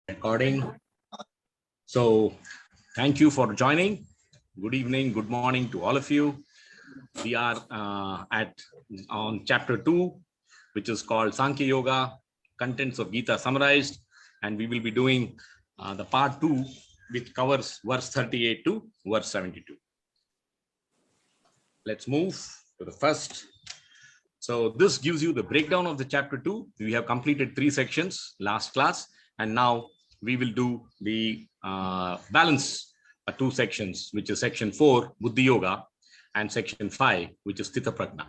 Recording. So thank you for joining. Good evening, good morning to all of you. We are on chapter 2, which is called Sankhya Yoga, contents of Gita summarized, and we will be doing the part 2, which covers verse 38 to verse 72. Let's move to the first. So this gives you the breakdown of the chapter 2. We have completed 3 sections last class, and now we will do the balance 2 sections, which is section 4, Buddhi Yoga, and section 5, which is Sthita Prajna.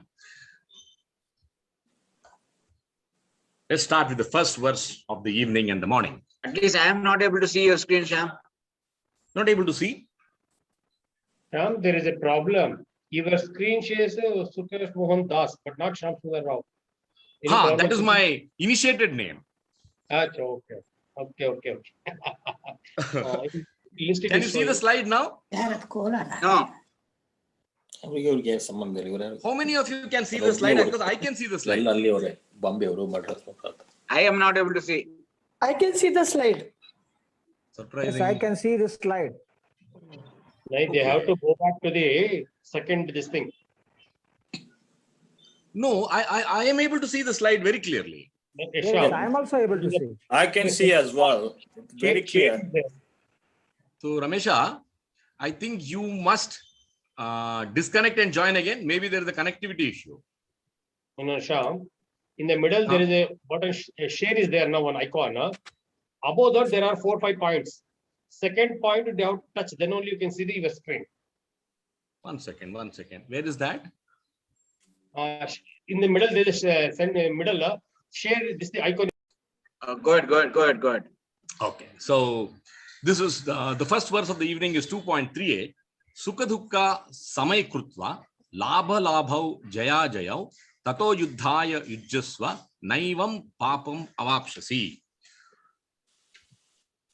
Let's start with the first verse of the evening and the morning. At least I am not able to see your screen, Shyam. Not able to see? Shyam, there is a problem. Your screen shares Sukesh Mohan Das, but not Shyam Sundar Rao. That is my initiated name. Okay. Can you see the slide now? No. How many of you can see the slide? Because I can see the slide. I am not able to see. I can see the slide. Surprising. Yes, I can see the slide. They have to go back to the second this thing. No, I am able to see the slide very clearly. Okay, Yes, Shyam. I am also able to see. I can see as well. Very clear. So Ramesha, I think you must disconnect and join again. Maybe there is a connectivity issue. No, Shyam. In the middle, there is a button. A share is there now, one icon. Above that, there are 4 or 5 points. Second point, they have to touch. Then only you can see your screen. One second. Where is that? In the middle, there is middle. Share this the icon. Good. Okay. So this is the first verse of the evening is 2.38. Sukha dukkha samay krutva labha labhau jaya jayau tato yuddhaya yujjasva naivam papam avapshasi.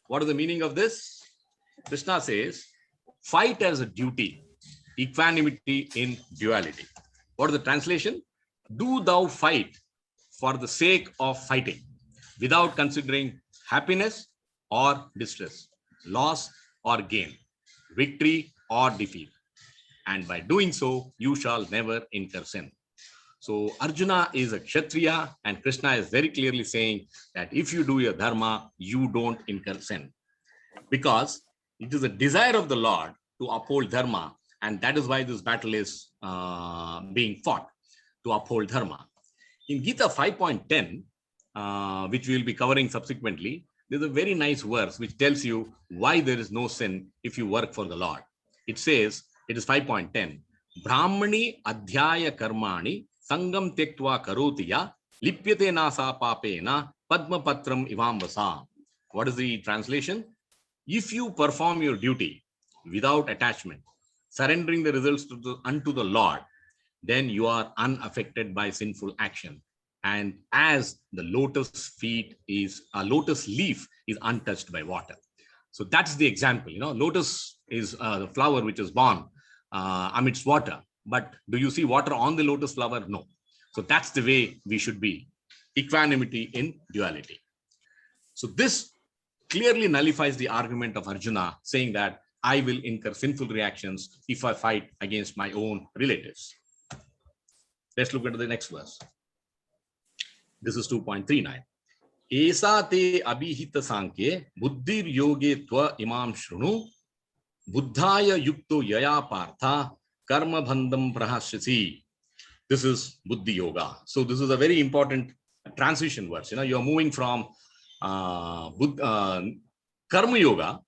What is the meaning of this? Krishna says, fight as a duty, equanimity in duality. What is the translation? Do thou fight for the sake of fighting, without considering happiness or distress, loss or gain, victory or defeat. And by doing so, you shall never incur sin. So Arjuna is a Kshatriya, and Krishna is very clearly saying that if you do your dharma, you don't incur sin. Because it is a desire of the Lord to uphold dharma, and that is why this battle is being fought, to uphold dharma. In Gita 5.10, which we will be covering subsequently, there's a very nice verse which tells you why there is no sin if you work for the Lord. It says, it is 5.10, Brahmani adhyaya karmani sangam tektva karotiya lipyate nasa papena padma patram ivambasa. What is the translation? If you perform your duty without attachment, surrendering the results unto the Lord, then you are unaffected by sinful action. And as the lotus leaf is untouched by water. So that's the example. Lotus is the flower which is born amidst water. But do you see water on the lotus flower? No. So that's the way we should be. Equanimity in duality. So this clearly nullifies the argument of Arjuna, saying that I will incur sinful reactions if I fight against my own relatives. Let's look into the next verse. This is 2.39. Esa te abhihita sankye buddhir yoge tva imam shrunu buddhaya yukto yaya partha karma bandham prahashyasi. This is Buddhi Yoga. So this is a very important transition verse. You are moving from Karma Yoga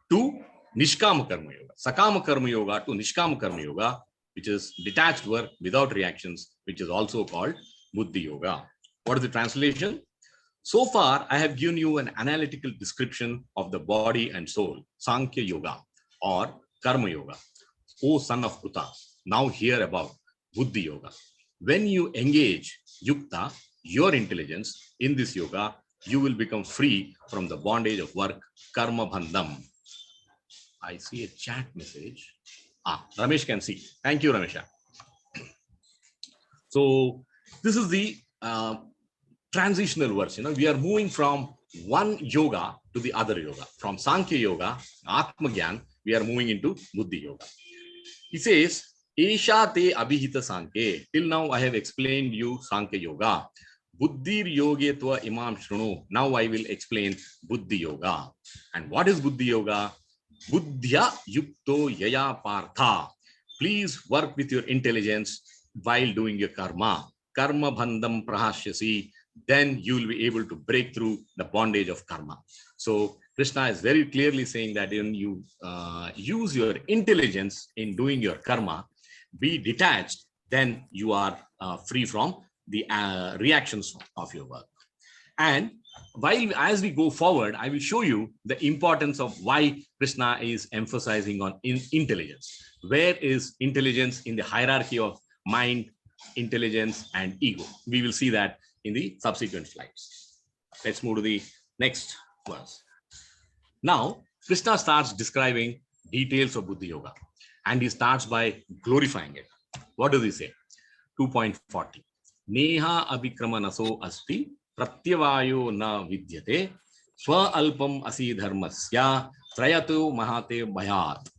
to Nishkama Karma Yoga, Sakama Karma Yoga to Nishkama Karma Yoga, which is detached work without reactions, which is also called Buddhi Yoga. What is the translation? So far, I have given you an analytical description of the body and soul, Sankhya Yoga or Karma Yoga. O son of Pruta, now hear about Buddhi Yoga. When you engage Yukta, your intelligence in this yoga, you will become free from the bondage of work, karma bandham. I see a chat message. Ramesh can see. Thank you, Ramesha. So this is the transitional verse. We are moving from one yoga to the other yoga. From Sankhya Yoga, Atma Gyan, we are moving into Buddhi Yoga. He says, Esha te abhihita Sankhya. Till now, I have explained you Sankhya Yoga. Buddhir yoge tva imam shrunu. Now I will explain Buddhi Yoga. And what is Buddhi Yoga? Buddhya yukto yaya partha. Please work with your intelligence while doing your karma. Karma bandham prahashyasi. Then you will be able to break through the bondage of karma. So Krishna is very clearly saying that when you use your intelligence in doing your karma, be detached, then you are free from the reactions of your work. And while as we go forward, I will show you the importance of why Krishna is emphasizing on intelligence. Where is intelligence in the hierarchy of mind, intelligence, and ego? We will see that in the subsequent slides. Let's move to the next verse. Now, Krishna starts describing details of Buddhi Yoga, and he starts by glorifying it. What does he say? 2.40. Neha abhikramanaso asti pratyavayo na vidyate swa alpam asi dharmasya trayato mahate bhayat.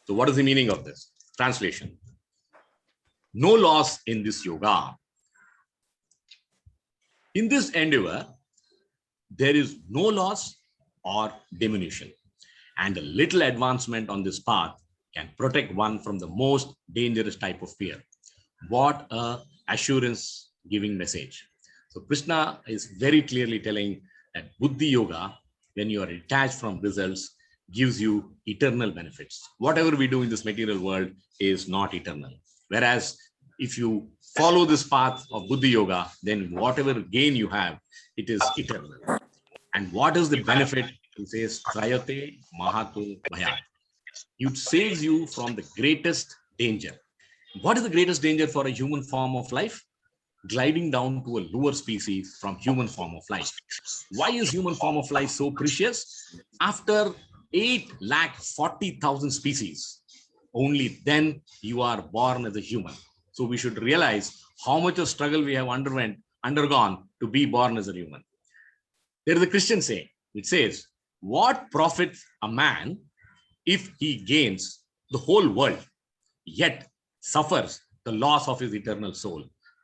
So what is the meaning of this? Translation. No loss in this yoga. In this endeavor, there is no loss or diminution, and a little advancement on this path can protect one from the most dangerous type of fear. What a assurance giving message. So Krishna is very clearly telling that Buddhi Yoga, when you are detached from results, gives you eternal benefits. Whatever we do in this material world is not eternal. Whereas if you follow this path of Buddhi Yoga, then whatever gain you have, it is eternal. And what is the benefit? He says, Trayate Mahato Bhayat. It saves you from the greatest danger. What is the greatest danger for a human form of life? Gliding down to a lower species from human form of life. Why is human form of life so precious? After 8,40,000 species, only then you are born as a human. So we should realize how much of struggle we have undergone to be born as a human. There is a Christian saying, it says, what profits a man if he gains the whole world, yet suffers the loss of his eternal soul?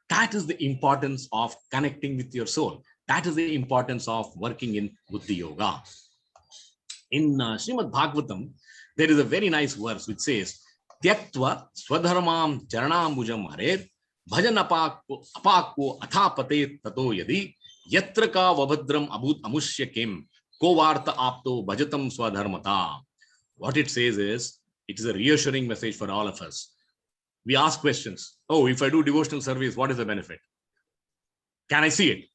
That is the importance of connecting with your soul. That is the importance of working in Buddhi Yoga. In Srimad Bhagavatam, there is a very nice verse which says, Tyaktva swadharmam charanambujam harer bhajan apakko athapate tato yadi yatra ka vabhadram abhut amushya kim ko varta apto bhajatam swadharmata. What it says is, it is a reassuring message for all of us. We ask questions. Oh, if I do devotional service, what is the benefit? Can I see it?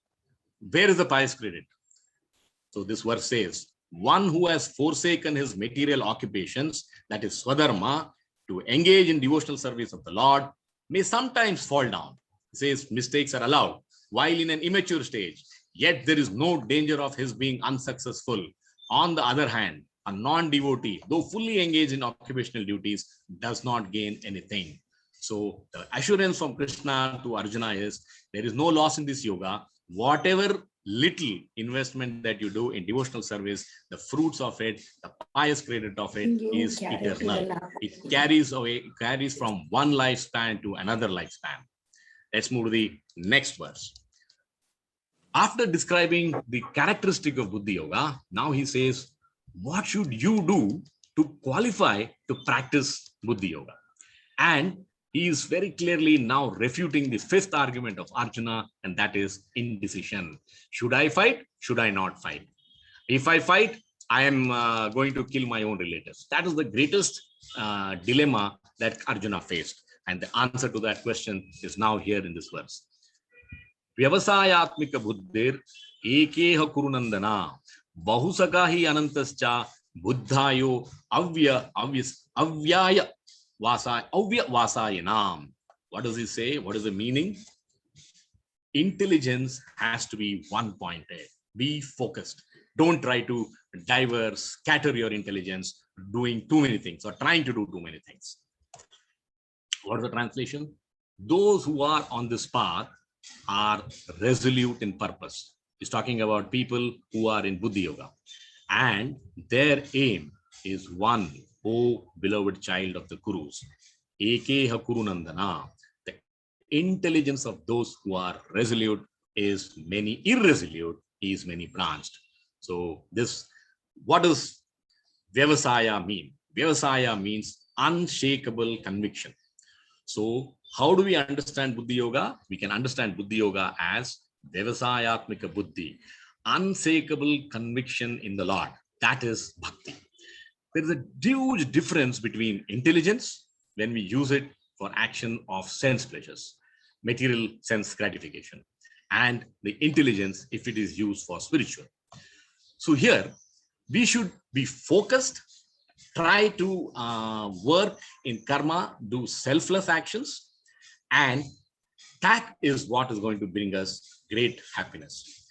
Where is the pious credit? So this verse says, one who has forsaken his material occupations, that is swadharma, to engage in devotional service of the Lord, may sometimes fall down. It says mistakes are allowed while in an immature stage, yet there is no danger of his being unsuccessful. On the other hand, a non-devotee, though fully engaged in occupational duties, does not gain anything. So the assurance from Krishna to Arjuna is, there is no loss in this yoga. Whatever little investment that you do in devotional service, the fruits of it, the pious credit of it is eternal. It carries from one lifespan to another lifespan. Let's move to the next verse. After describing the characteristic of Buddhi Yoga, now he says, what should you do to qualify to practice Buddhi Yoga? And he is very clearly now refuting the fifth argument of Arjuna, and that is indecision. Should I fight? Should I not fight? If I fight, I am going to kill my own relatives. That is the greatest dilemma that Arjuna faced. And the answer to that question is now here in this verse. Vyavasayatmika buddhir ekeha kurunandana bahusakahi anantascha buddhayo avyaya vasayanam. What does he say? What is the meaning? Intelligence has to be one-pointed. Be focused. Don't try to scatter your intelligence doing too many things or trying to do too many things. What is the translation? Those who are on this path are resolute in purpose. He's talking about people who are in Buddhi Yoga. And their aim is one, O beloved child of the Kurus, Ekeha Kurunandana. The intelligence of those who are resolute is many, irresolute is many branched. So this, what does Vyavasaya mean? Vyavasaya means unshakable conviction. So how do we understand Buddhi Yoga? We can understand Buddhi Yoga as Vyavasayatmika Buddhi, unshakable conviction in the Lord. That is Bhakti. There is a huge difference between intelligence when we use it for action of sense pleasures, material sense gratification, and the intelligence if it is used for spiritual. So here we should be focused, try to work in karma, do selfless actions, and that is what is going to bring us great happiness.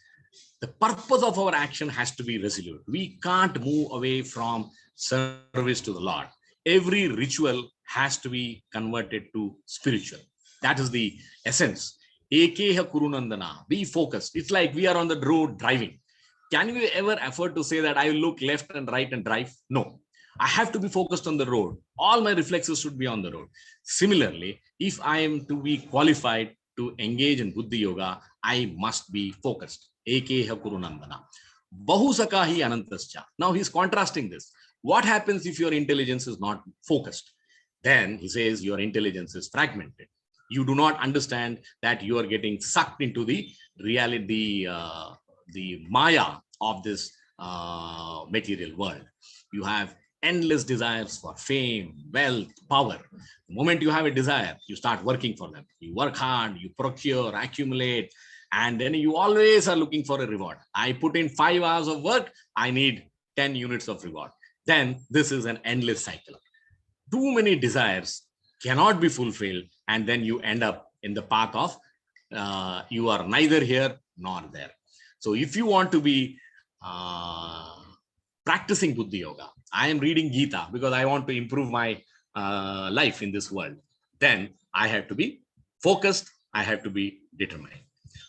The purpose of our action has to be resolute. We can't move away from service to the Lord. Every ritual has to be converted to spiritual. That is the essence. Ekeha Kurunandana. Be focused. It's like we are on the road driving. Can you ever afford to say that I will look left and right and drive? No. I have to be focused on the road. All my reflexes should be on the road. Similarly, if I am to be qualified to engage in Buddhi Yoga, I must be focused. Ekeha Kurunandana. Bahusakahi Anantascha. Now he's contrasting this. What happens if your intelligence is not focused? Then he says your intelligence is fragmented. You do not understand that you are getting sucked into the reality, the Maya of this material world. You have endless desires for fame, wealth, power. The moment you have a desire, you start working for them. You work hard, you procure, accumulate, and then you always are looking for a reward. I put in 5 hours of work, I need 10 units of reward. Then this is an endless cycle. Too many desires cannot be fulfilled, and then you end up in the path of you are neither here nor there. So if you want to be practicing Buddhi Yoga, I am reading Gita because I want to improve my life in this world. Then I have to be focused. I have to be determined.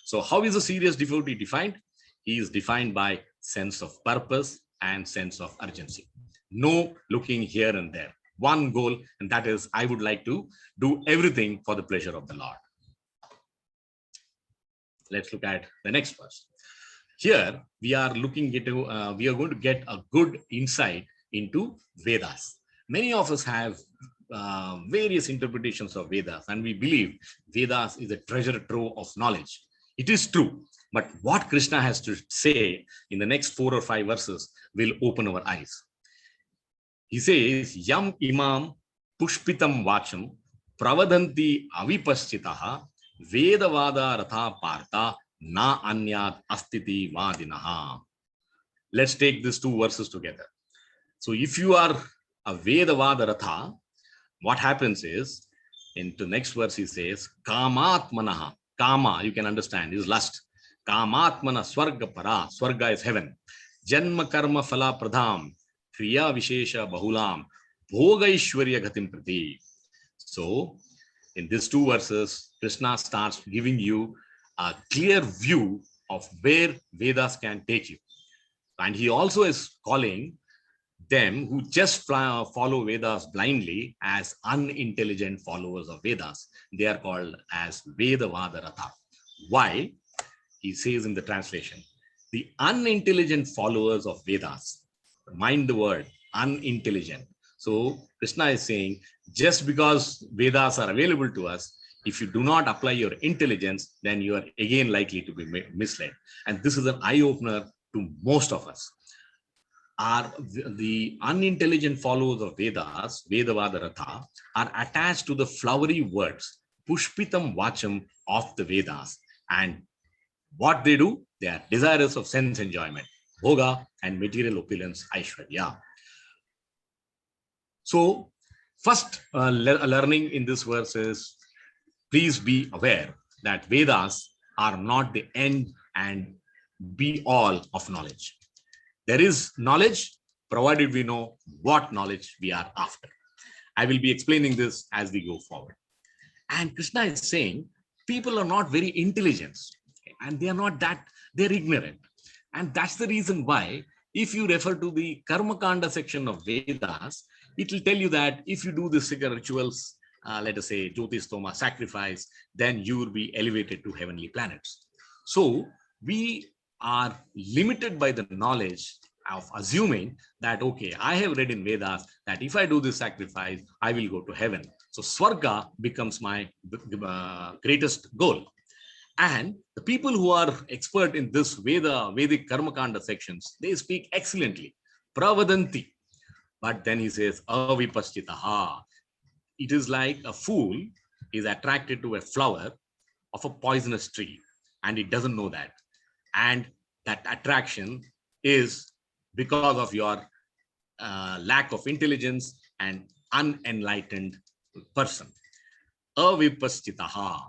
So how is a serious devotee defined? He is defined by sense of purpose and sense of urgency. No looking here and there. One goal, and that is I would like to do everything for the pleasure of the Lord. Let's look at the next verse. Here we are looking into, we are going to get a good insight into Vedas. Many of us have various interpretations of Vedas, and we believe Vedas is a treasure trove of knowledge. It is true, but what Krishna has to say in the next 4 or 5 verses will open our eyes. He says, Yam imam pushpitam vacham pravadanti avipaschitaha vedavada ratha partha na anyat astiti vadinaha. Let's take these 2 verses together. So if you are a vedavada ratha, what happens is, into next verse he says, kamatmanaha. Kama, you can understand, is lust. Kamatmana swarga para. Swarga is heaven. Janma karma phala pradham. Kriya vishesha bahulam. Bhoga ishwarya gatim prati. So, in these 2 verses, Krishna starts giving you a clear view of where Vedas can take you. And he also is calling them who just follow Vedas blindly as unintelligent followers of Vedas. They are called as Vedavada Ratha. Why? He says in the translation, the unintelligent followers of Vedas, mind the word, unintelligent. So Krishna is saying, just because Vedas are available to us, if you do not apply your intelligence, then you are again likely to be misled. And this is an eye-opener to most of us. Are the unintelligent followers of Vedas, Vedavada Ratha, are attached to the flowery words, Pushpitam Vacham of the Vedas. And what they do, they are desirous of sense enjoyment, Bhoga and material opulence, Aishwarya. So, first learning in this verse is, please be aware that Vedas are not the end and be all of knowledge. There is knowledge, provided we know what knowledge we are after. I will be explaining this as we go forward. And Krishna is saying, people are not very intelligent, and they are not that They're ignorant. And that's the reason why, if you refer to the Karma Kanda section of Vedas, it will tell you that if you do the rituals, let us say Jyoti Stoma, sacrifice, then you will be elevated to heavenly planets. So we are limited by the knowledge of assuming that, okay, I have read in Vedas that if I do this sacrifice, I will go to heaven. So Swarga becomes my greatest goal. And the people who are expert in this Vedic Karmakanda sections, they speak excellently. Pravadanti. But then he says, avipaschitaha. It is like a fool is attracted to a flower of a poisonous tree, and it doesn't know that. And that attraction is because of your lack of intelligence and unenlightened person. Avipaschitaha.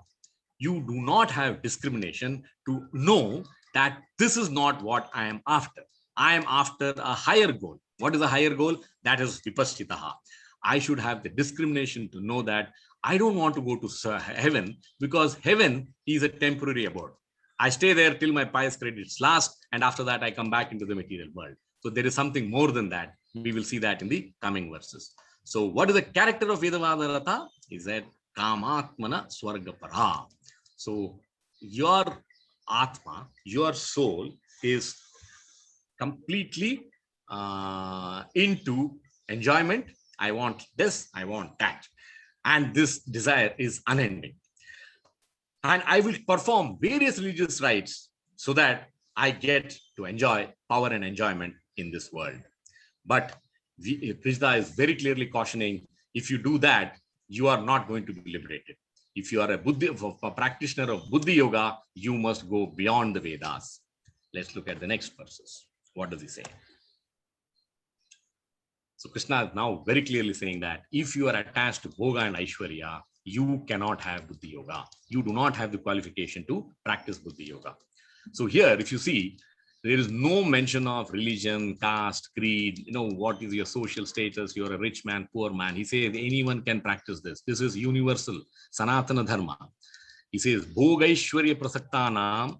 You do not have discrimination to know that this is not what I am after. I am after a higher goal. What is a higher goal? That is vipaschitaha. I should have the discrimination to know that I don't want to go to heaven, because heaven is a temporary abode. I stay there till my pious credits last, and after that I come back into the material world. So there is something more than that. We will see that in the coming verses. So what is the character of Vedavada Ratha? Is that Kamatmana Swargapara. So your Atma, your soul, is completely into enjoyment. I want this, I want that. And this desire is unending. And I will perform various religious rites so that I get to enjoy power and enjoyment in this world. But Krishna is very clearly cautioning, if you do that, you are not going to be liberated. If you are a practitioner of Buddhi Yoga, you must go beyond the Vedas. Let's look at the next verses. What does he say? So Krishna is now very clearly saying that if you are attached to Bhoga and Aishwarya, you cannot have Buddhi Yoga. You do not have the qualification to practice Buddhi Yoga. So here, if you see, there is no mention of religion, caste, creed, what is your social status, you're a rich man, poor man. He says anyone can practice this. This is universal, Sanatana Dharma. He says, Bhogaishwarya Prasaktanam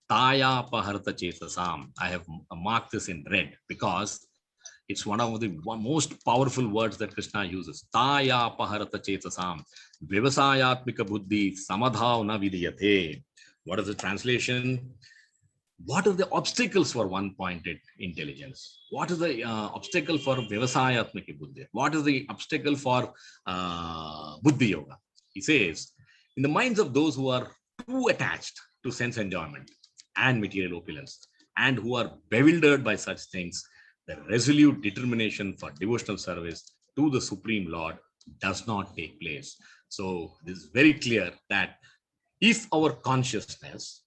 Taya Paharta Chetasam. I have marked this in red because it's one of the most powerful words that Krishna uses. Taya Paharta Chetasam. Vivasayatmika Buddhi Samadhav na vidiyate. What is the translation? What are the obstacles for one-pointed intelligence? What is the obstacle for Vivasayatmika Buddhi? What is the obstacle for Buddhi Yoga? He says, in the minds of those who are too attached to sense enjoyment and material opulence, and who are bewildered by such things, the resolute determination for devotional service to the Supreme Lord does not take place. So this is very clear that if our consciousness,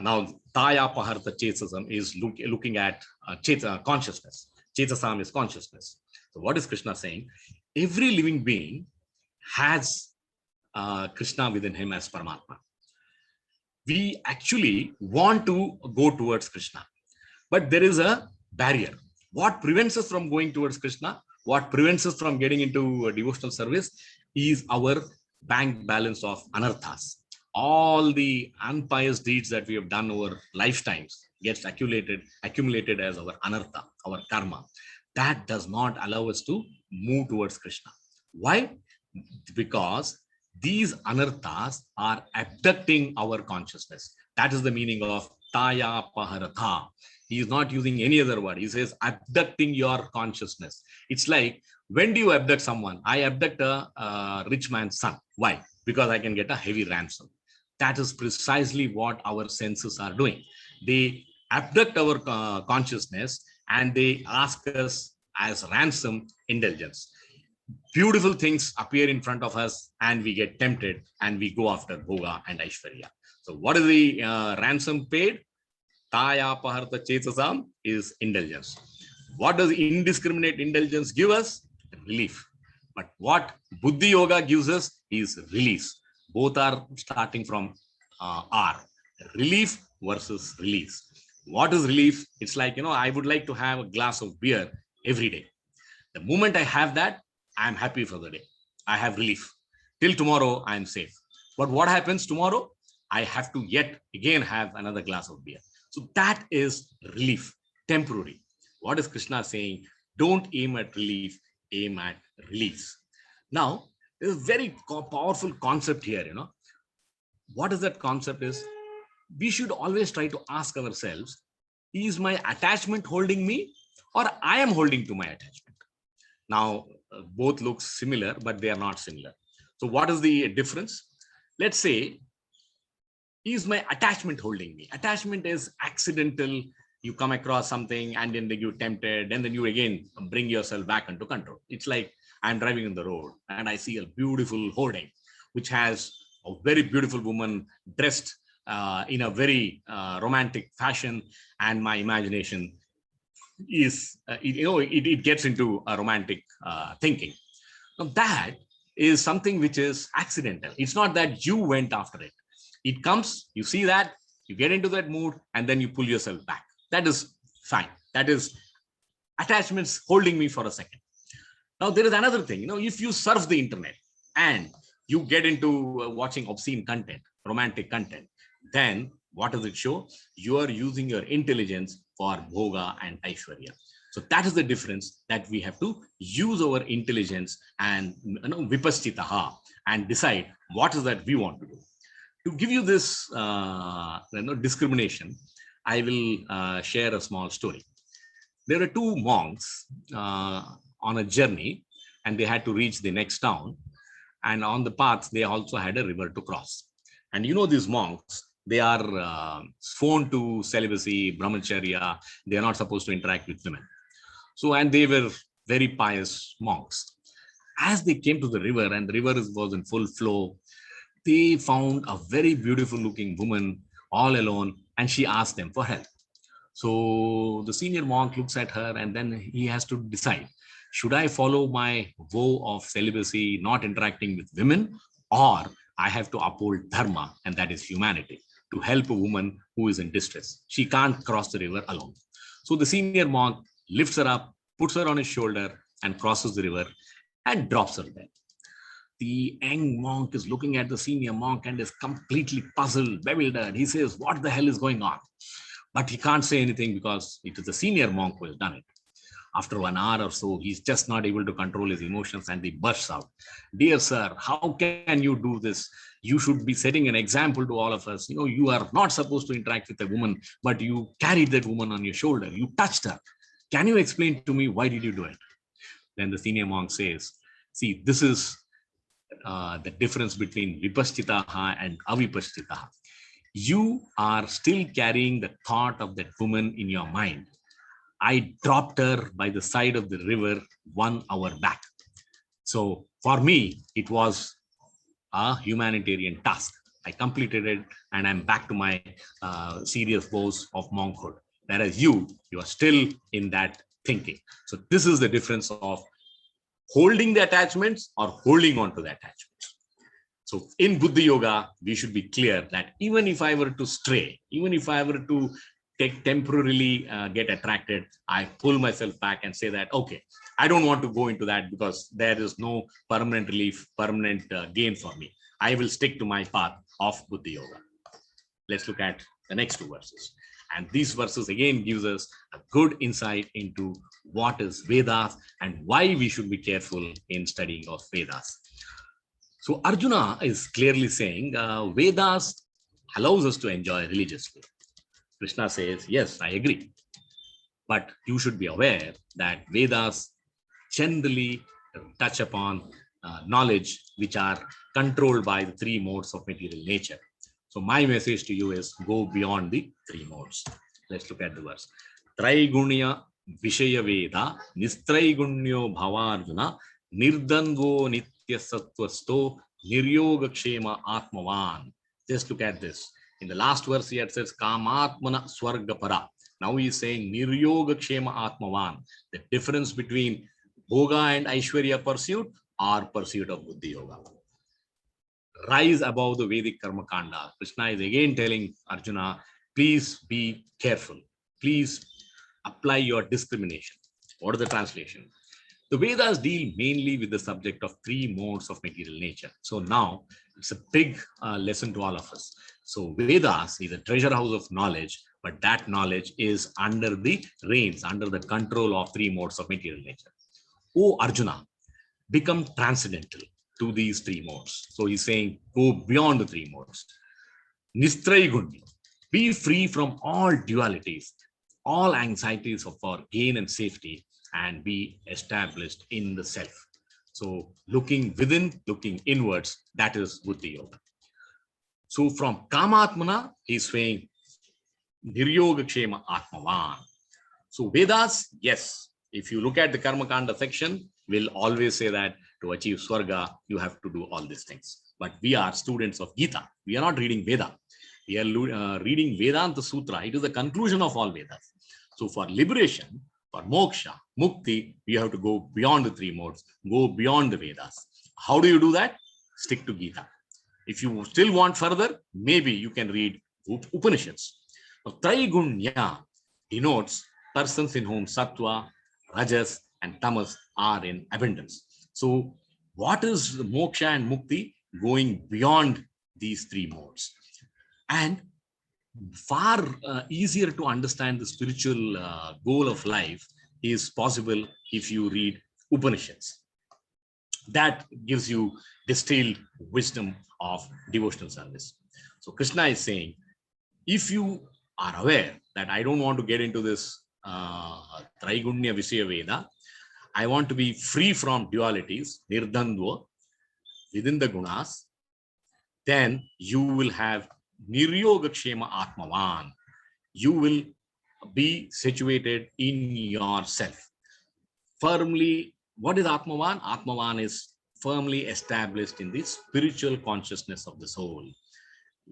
now Taya Paharta Chetasam is looking at consciousness. Chetasam is consciousness. So what is Krishna saying? Every living being has Krishna within him as Paramatma. We actually want to go towards Krishna, but there is a barrier. What prevents us from going towards Krishna? What prevents us from getting into devotional service is our bank balance of anarthas. All the unpious deeds that we have done over lifetimes gets accumulated as our anartha, our karma. That does not allow us to move towards Krishna. Why? Because these anarthas are abducting our consciousness. That is the meaning of Taya Paharatha. He is not using any other word. He says abducting your consciousness. It's like, when do you abduct someone? I abduct a rich man's son. Why? Because I can get a heavy ransom. That is precisely what our senses are doing. They abduct our consciousness and they ask us as ransom indulgence. Beautiful things appear in front of us and we get tempted and we go after Bhoga and Aishwarya. So what is the ransom paid? Taya Paharta Chetasam is indulgence. What does indiscriminate indulgence give us? Relief. But what Buddhi Yoga gives us is release. Both are starting from R. Relief versus release. What is relief? It's like, I would like to have a glass of beer every day. The moment I have that, I'm happy for the day. I have relief. Till tomorrow, I'm safe. But what happens tomorrow? I have to yet again have another glass of beer. So that is relief, temporary. What is Krishna saying? Don't aim at relief, aim at release. Now, there's a very powerful concept here, What is that concept is? We should always try to ask ourselves, is my attachment holding me or I am holding to my attachment? Now, both look similar, but they are not similar. So what is the difference? Let's say, is my attachment holding me? Attachment is accidental. You come across something and then you're tempted, and then you again bring yourself back into control. It's like I'm driving on the road and I see a beautiful hoarding, which has a very beautiful woman dressed in a very romantic fashion, and my imagination is, it gets into a romantic thinking. Now that is something which is accidental. It's not that you went after it. It comes, you see that, you get into that mood, and then you pull yourself back. That is fine. That is attachments holding me for a second. Now there is another thing, if you surf the internet and you get into watching obscene content, romantic content, then what does it show? You are using your intelligence for bhoga and aishwarya. So that is the difference, that we have to use our intelligence and vipaschitaha and decide what is that we want to do. To give you this discrimination, I will share a small story. There are two monks on a journey, and they had to reach the next town. And on the path, they also had a river to cross. And these monks, they are sworn to celibacy, brahmacharya. They are not supposed to interact with women. So, and they were very pious monks. As they came to the river, and the river was in full flow, they found a very beautiful looking woman all alone, and she asked them for help. So the senior monk looks at her, and then he has to decide, should I follow my vow of celibacy, not interacting with women, or I have to uphold dharma, and that is humanity, to help a woman who is in distress. She can't cross the river alone. So the senior monk lifts her up, puts her on his shoulder, and crosses the river and drops her there. The young monk is looking at the senior monk and is completely puzzled, bewildered. He says, what the hell is going on? But he can't say anything because it is the senior monk who has done it. After 1 hour or so, he's just not able to control his emotions, and he bursts out, dear sir, how can you do this? You should be setting an example to all of us. You are not supposed to interact with a woman, but you carried that woman on your shoulder. You touched her. Can you explain to me, why did you do it? Then the senior monk says, see, this is the difference between vipaschitaha and avipaschitaha. You are still carrying the thought of that woman in your mind. I dropped her by the side of the river 1 hour back. So for me, it was a humanitarian task. I completed it, and I'm back to my serious vows of monkhood. Whereas you are still in that thinking. So this is the difference of holding the attachments or holding on to the attachments. So in Buddhi Yoga, we should be clear that even if I were to stray, even if I were to temporarily get attracted, I pull myself back and say that, okay, I don't want to go into that because there is no permanent relief, permanent gain for me. I will stick to my path of Buddhi Yoga. Let's look at the next 2 verses. And these verses again gives us a good insight into what is Vedas and why we should be careful in studying of Vedas. So Arjuna is clearly saying Vedas allows us to enjoy religiously. Krishna says, yes, I agree. But you should be aware that Vedas generally touch upon knowledge which are controlled by the 3 modes of material nature. So my message to you is go beyond the 3 modes. Let's look at the verse. Traigunya Vishaya Veda Nistraigunyo Bhavarjuna Nirdandvo Nitya Sattvasto Niryoga Kshema Atmavan. Just look at this. In the last verse here it says Kamatmana Swargapara. Now he is saying Niryoga Kshema Atmavan. The difference between Bhoga and Aishwarya pursuit or pursuit of Buddhi Yoga. Rise above the Vedic Karma Kanda. Krishna is again telling Arjuna, please be careful. Please apply your discrimination. What is the translation? The Vedas deal mainly with the subject of 3 modes of material nature. So now it's a big lesson to all of us. So Vedas is a treasure house of knowledge, but that knowledge is under the reins, under the control of three modes of material nature. O Arjuna, become transcendental to these three modes. So he's saying, go beyond the three modes. Nistraigunya, be free from all dualities, all anxieties for gain and safety, and be established in the self. So looking within, looking inwards, that is buddhi yoga. So from Kamatmana, he's saying Niryogakshema Atmavan. So Vedas, yes, if you look at the Karma Kanda section, we'll always say that to achieve Swarga, you have to do all these things. But we are students of Gita. We are not reading Veda. We are reading Vedanta Sutra. It is the conclusion of all Vedas. So for liberation, for moksha, mukti, we have to go beyond the three modes, go beyond the Vedas. How do you do that? Stick to Gita. If you still want further, maybe you can read Upanishads. Traigunya denotes persons in whom sattva, rajas, and tamas are in abundance. So what is moksha and mukti? Going beyond these three modes. And far easier to understand the spiritual goal of life is possible if you read Upanishads. That gives you distilled wisdom of devotional service. So Krishna is saying, if you are aware that I don't want to get into this Traigunya Vishaya Veda, I want to be free from dualities, nirdhandva, within the gunas, then you will have Niryogakshema Atmavan. You will be situated in yourself. Firmly, what is Atmavan? Atmavan is firmly established in the spiritual consciousness of the soul.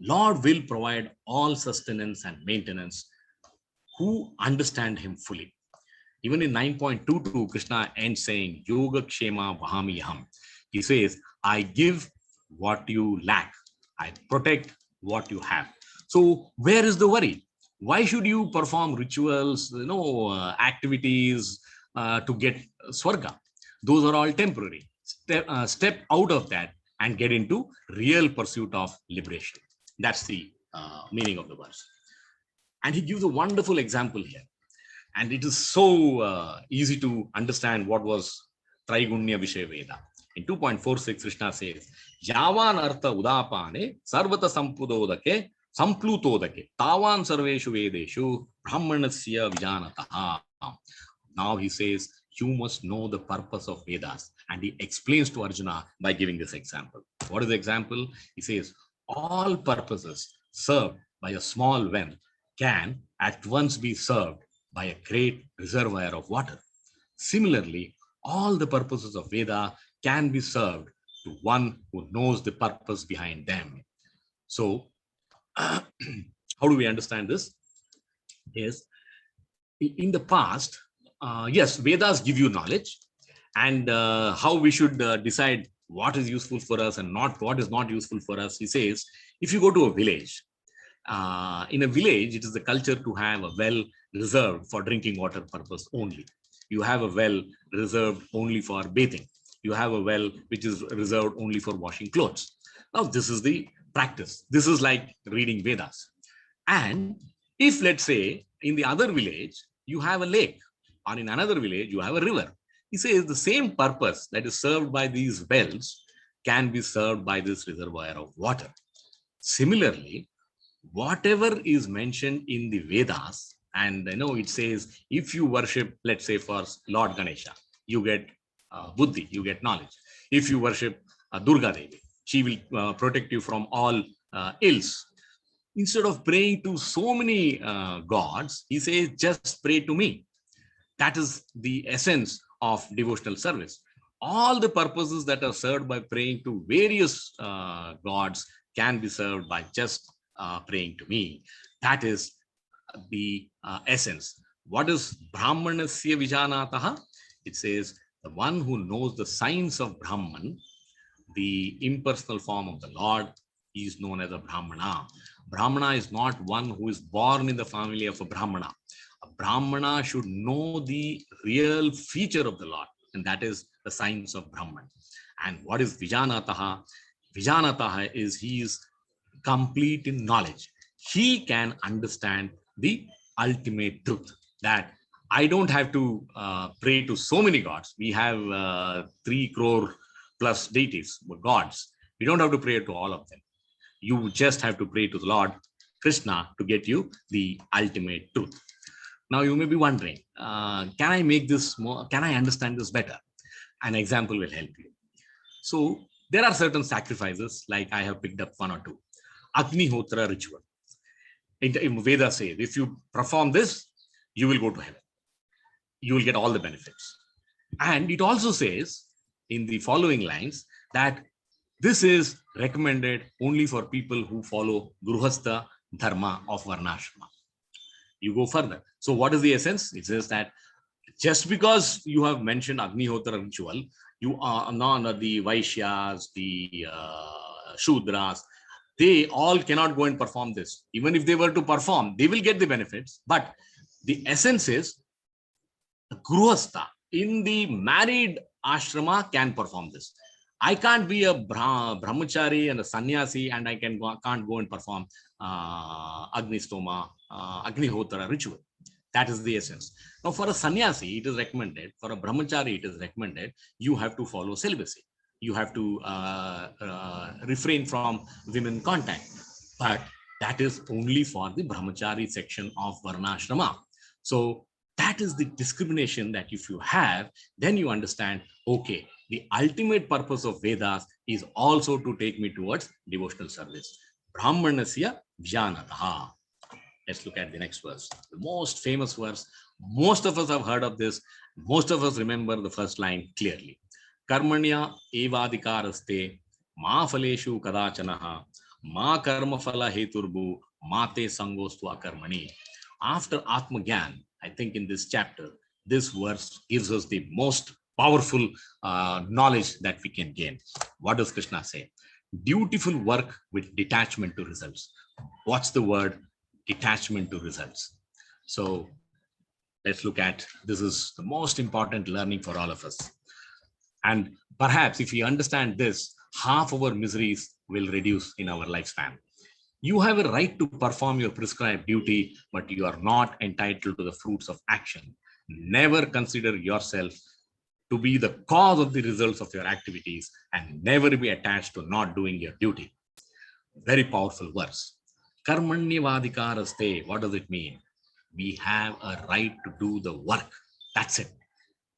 Lord will provide all sustenance and maintenance who understand him fully. Even in 9.22, Krishna ends saying, Yoga Kshema Vahamiham. He says, I give what you lack. I protect what you have. So where is the worry? Why should you perform rituals, activities to get Swarga? Those are all temporary. Step out of that and get into real pursuit of liberation. That's the meaning of the verse. And he gives a wonderful example here. And it is so easy to understand what was Traigunya Vishaya Veda. In 2.46, Krishna says, Yavan Artha Udapane Sarvata Sampudodake Samplutodake Tavan Sarveshu Vedeshu Brahmanasya Vijanataha. Now he says, you must know the purpose of Vedas. And he explains to Arjuna by giving this example. What is the example? He says, all purposes served by a small well can at once be served by a great reservoir of water. Similarly, all the purposes of Veda can be served to one who knows the purpose behind them. So, how do we understand this? Yes, in the past, yes, Vedas give you knowledge and how we should decide what is useful for us and not what is not useful for us. He says, if you go to a village, in a village, it is the culture to have a well reserved for drinking water purpose only. You have a well reserved only for bathing. You have a well which is reserved only for washing clothes. Now, this is the practice. This is like reading Vedas. And if, let's say, in the other village, you have a lake, or in another village, you have a river. He says the same purpose that is served by these wells can be served by this reservoir of water. Similarly, whatever is mentioned in the Vedas, and it says, if you worship, let's say for Lord Ganesha, you get buddhi, you get knowledge. If you worship Durga Devi, she will protect you from all ills. Instead of praying to so many gods, he says, just pray to me. That is the essence of devotional service. All the purposes that are served by praying to various gods can be served by just praying to me. That is the essence. What is Brahmanasya Vijanataha? It says, the one who knows the signs of Brahman, the impersonal form of the Lord, is known as a Brahmana. Brahmana is not one who is born in the family of a Brahmana. A Brahmana should know the real feature of the Lord, and that is the signs of Brahman. And what is Vijanataha? Vijanataha is he is complete in knowledge. He can understand the ultimate truth, that I don't have to pray to so many gods. We have 3 crore plus deities, gods. We don't have to pray to all of them. You just have to pray to the Lord Krishna to get you the ultimate truth. Now you may be wondering, can I make this more, can I understand this better? An example will help you. So there are certain sacrifices, like I have picked up 1 or 2. Agnihotra ritual. In Vedas says, if you perform this, you will go to heaven. You will get all the benefits. And it also says in the following lines that this is recommended only for people who follow Gruhastha Dharma of Varnashrama. You go further. So what is the essence? It says that just because you have mentioned Agnihotra ritual, you are not the Vaishyas, the Shudras, they all cannot go and perform this. Even if they were to perform, they will get the benefits. But the essence is Gruhastha in the married ashrama can perform this. I can't be a brahmachari and a sannyasi and I can't go and perform Agnistoma, Agnihotra ritual. That is the essence. Now, for a sannyasi, it is recommended. For a brahmachari, it is recommended. You have to follow celibacy. You have to refrain from women contact. But that is only for the brahmachari section of Varnashrama. So that is the discrimination that if you have, then you understand, okay, the ultimate purpose of Vedas is also to take me towards devotional service. Brahmanasya Vyanatha. Let's look at the next verse. The most famous verse. Most of us have heard of this. Most of us remember the first line clearly. Karmanya evadikaraste ma phaleshu kadachanaha ma karma phala heturbu mate sangostu akarmani. After Atmagyan, I think in this chapter, this verse gives us the most powerful knowledge that we can gain. What does Krishna say? Dutiful work with detachment to results. What's the word? Detachment to results. So let's look at, this is the most important learning for all of us. And perhaps if we understand this, half our miseries will reduce in our lifespan. You have a right to perform your prescribed duty, but you are not entitled to the fruits of action. Never consider yourself to be the cause of the results of your activities and never be attached to not doing your duty. Very powerful verse. Karmanyavadikaraste. What does it mean? We have a right to do the work. That's it.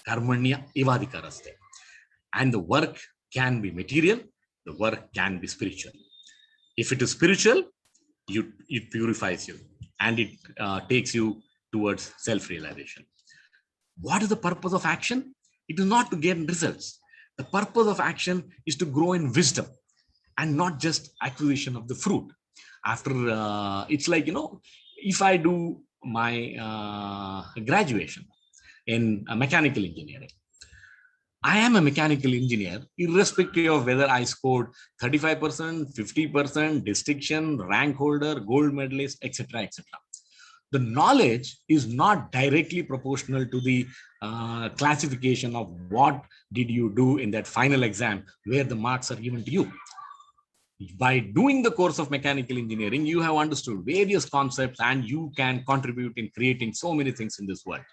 Karmanya evadikaraste. And the work can be material, the work can be spiritual. If it is spiritual, it purifies you and it takes you towards self-realization. What is the purpose of action? It is not to get results. The purpose of action is to grow in wisdom and not just acquisition of the fruit. After, it's like, if I do my graduation in mechanical engineering, I am a mechanical engineer, irrespective of whether I scored 35%, 50%, distinction, rank holder, gold medalist, etc., etc. The knowledge is not directly proportional to the classification of what did you do in that final exam where the marks are given to you. By doing the course of mechanical engineering, you have understood various concepts and you can contribute in creating so many things in this world.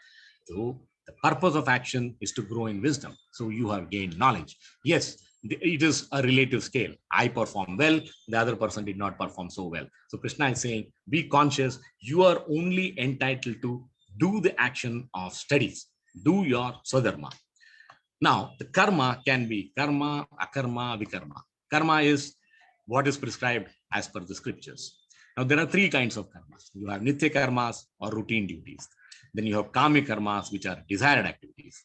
So the purpose of action is to grow in wisdom. So you have gained knowledge. Yes, it is a relative scale. I perform well, the other person did not perform so well. So Krishna is saying, be conscious. You are only entitled to do the action of studies. Do your swadharma. Now, the karma can be karma, akarma, vikarma. Karma is what is prescribed as per the scriptures. Now, there are 3 kinds of karmas. You have nitya karmas or routine duties. Then you have kami karmas, which are desired activities.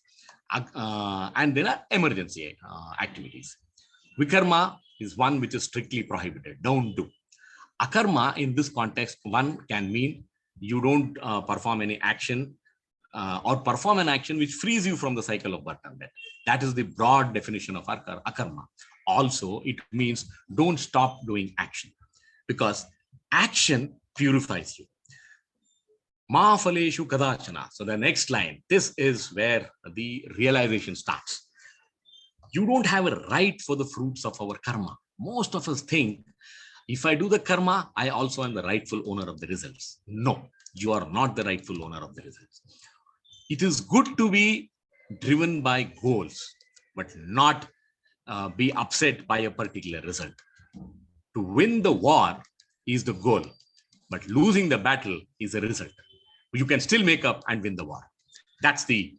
And there are emergency activities. Vikarma is one which is strictly prohibited. Don't do. Akarma in this context, one can mean you don't perform any action or perform an action which frees you from the cycle of birth and death. That is the broad definition of akarma. Also, it means don't stop doing action, because action purifies you. Ma phaleshu kadachana. So the next line, this is where the realization starts. You don't have a right for the fruits of our karma. Most of us think If I do the karma, I also am the rightful owner of the results. No, you are not the rightful owner of the results. It is good to be driven by goals, but not be upset by a particular result. To win the war is the goal, but losing the battle is a result. You can still make up and win the war. That's the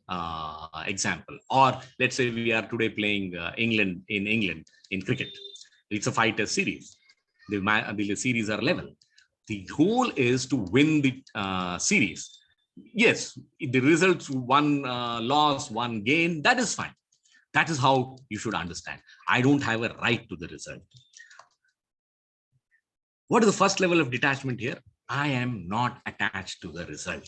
example. Or let's say we are today playing England in cricket. It's a 5-test series. The series are 11. The goal is to win the series. Yes, the results, one loss, one gain, that is fine. That is how you should understand. I don't have a right to the result. What is the first level of detachment here? I am not attached to the result.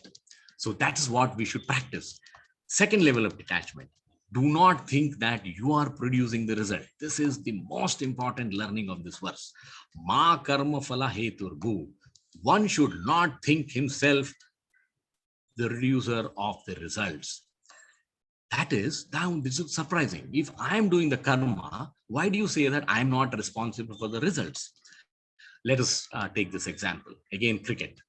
So that is what we should practice. Second level of detachment. Do not think that you are producing the result. This is the most important learning of this verse. Ma karma phala heturbu. One should not think himself the reducer of the results. That is, now this is surprising. If I am doing the karma, why do you say that I am not responsible for the results? Let us take this example. Again, cricket.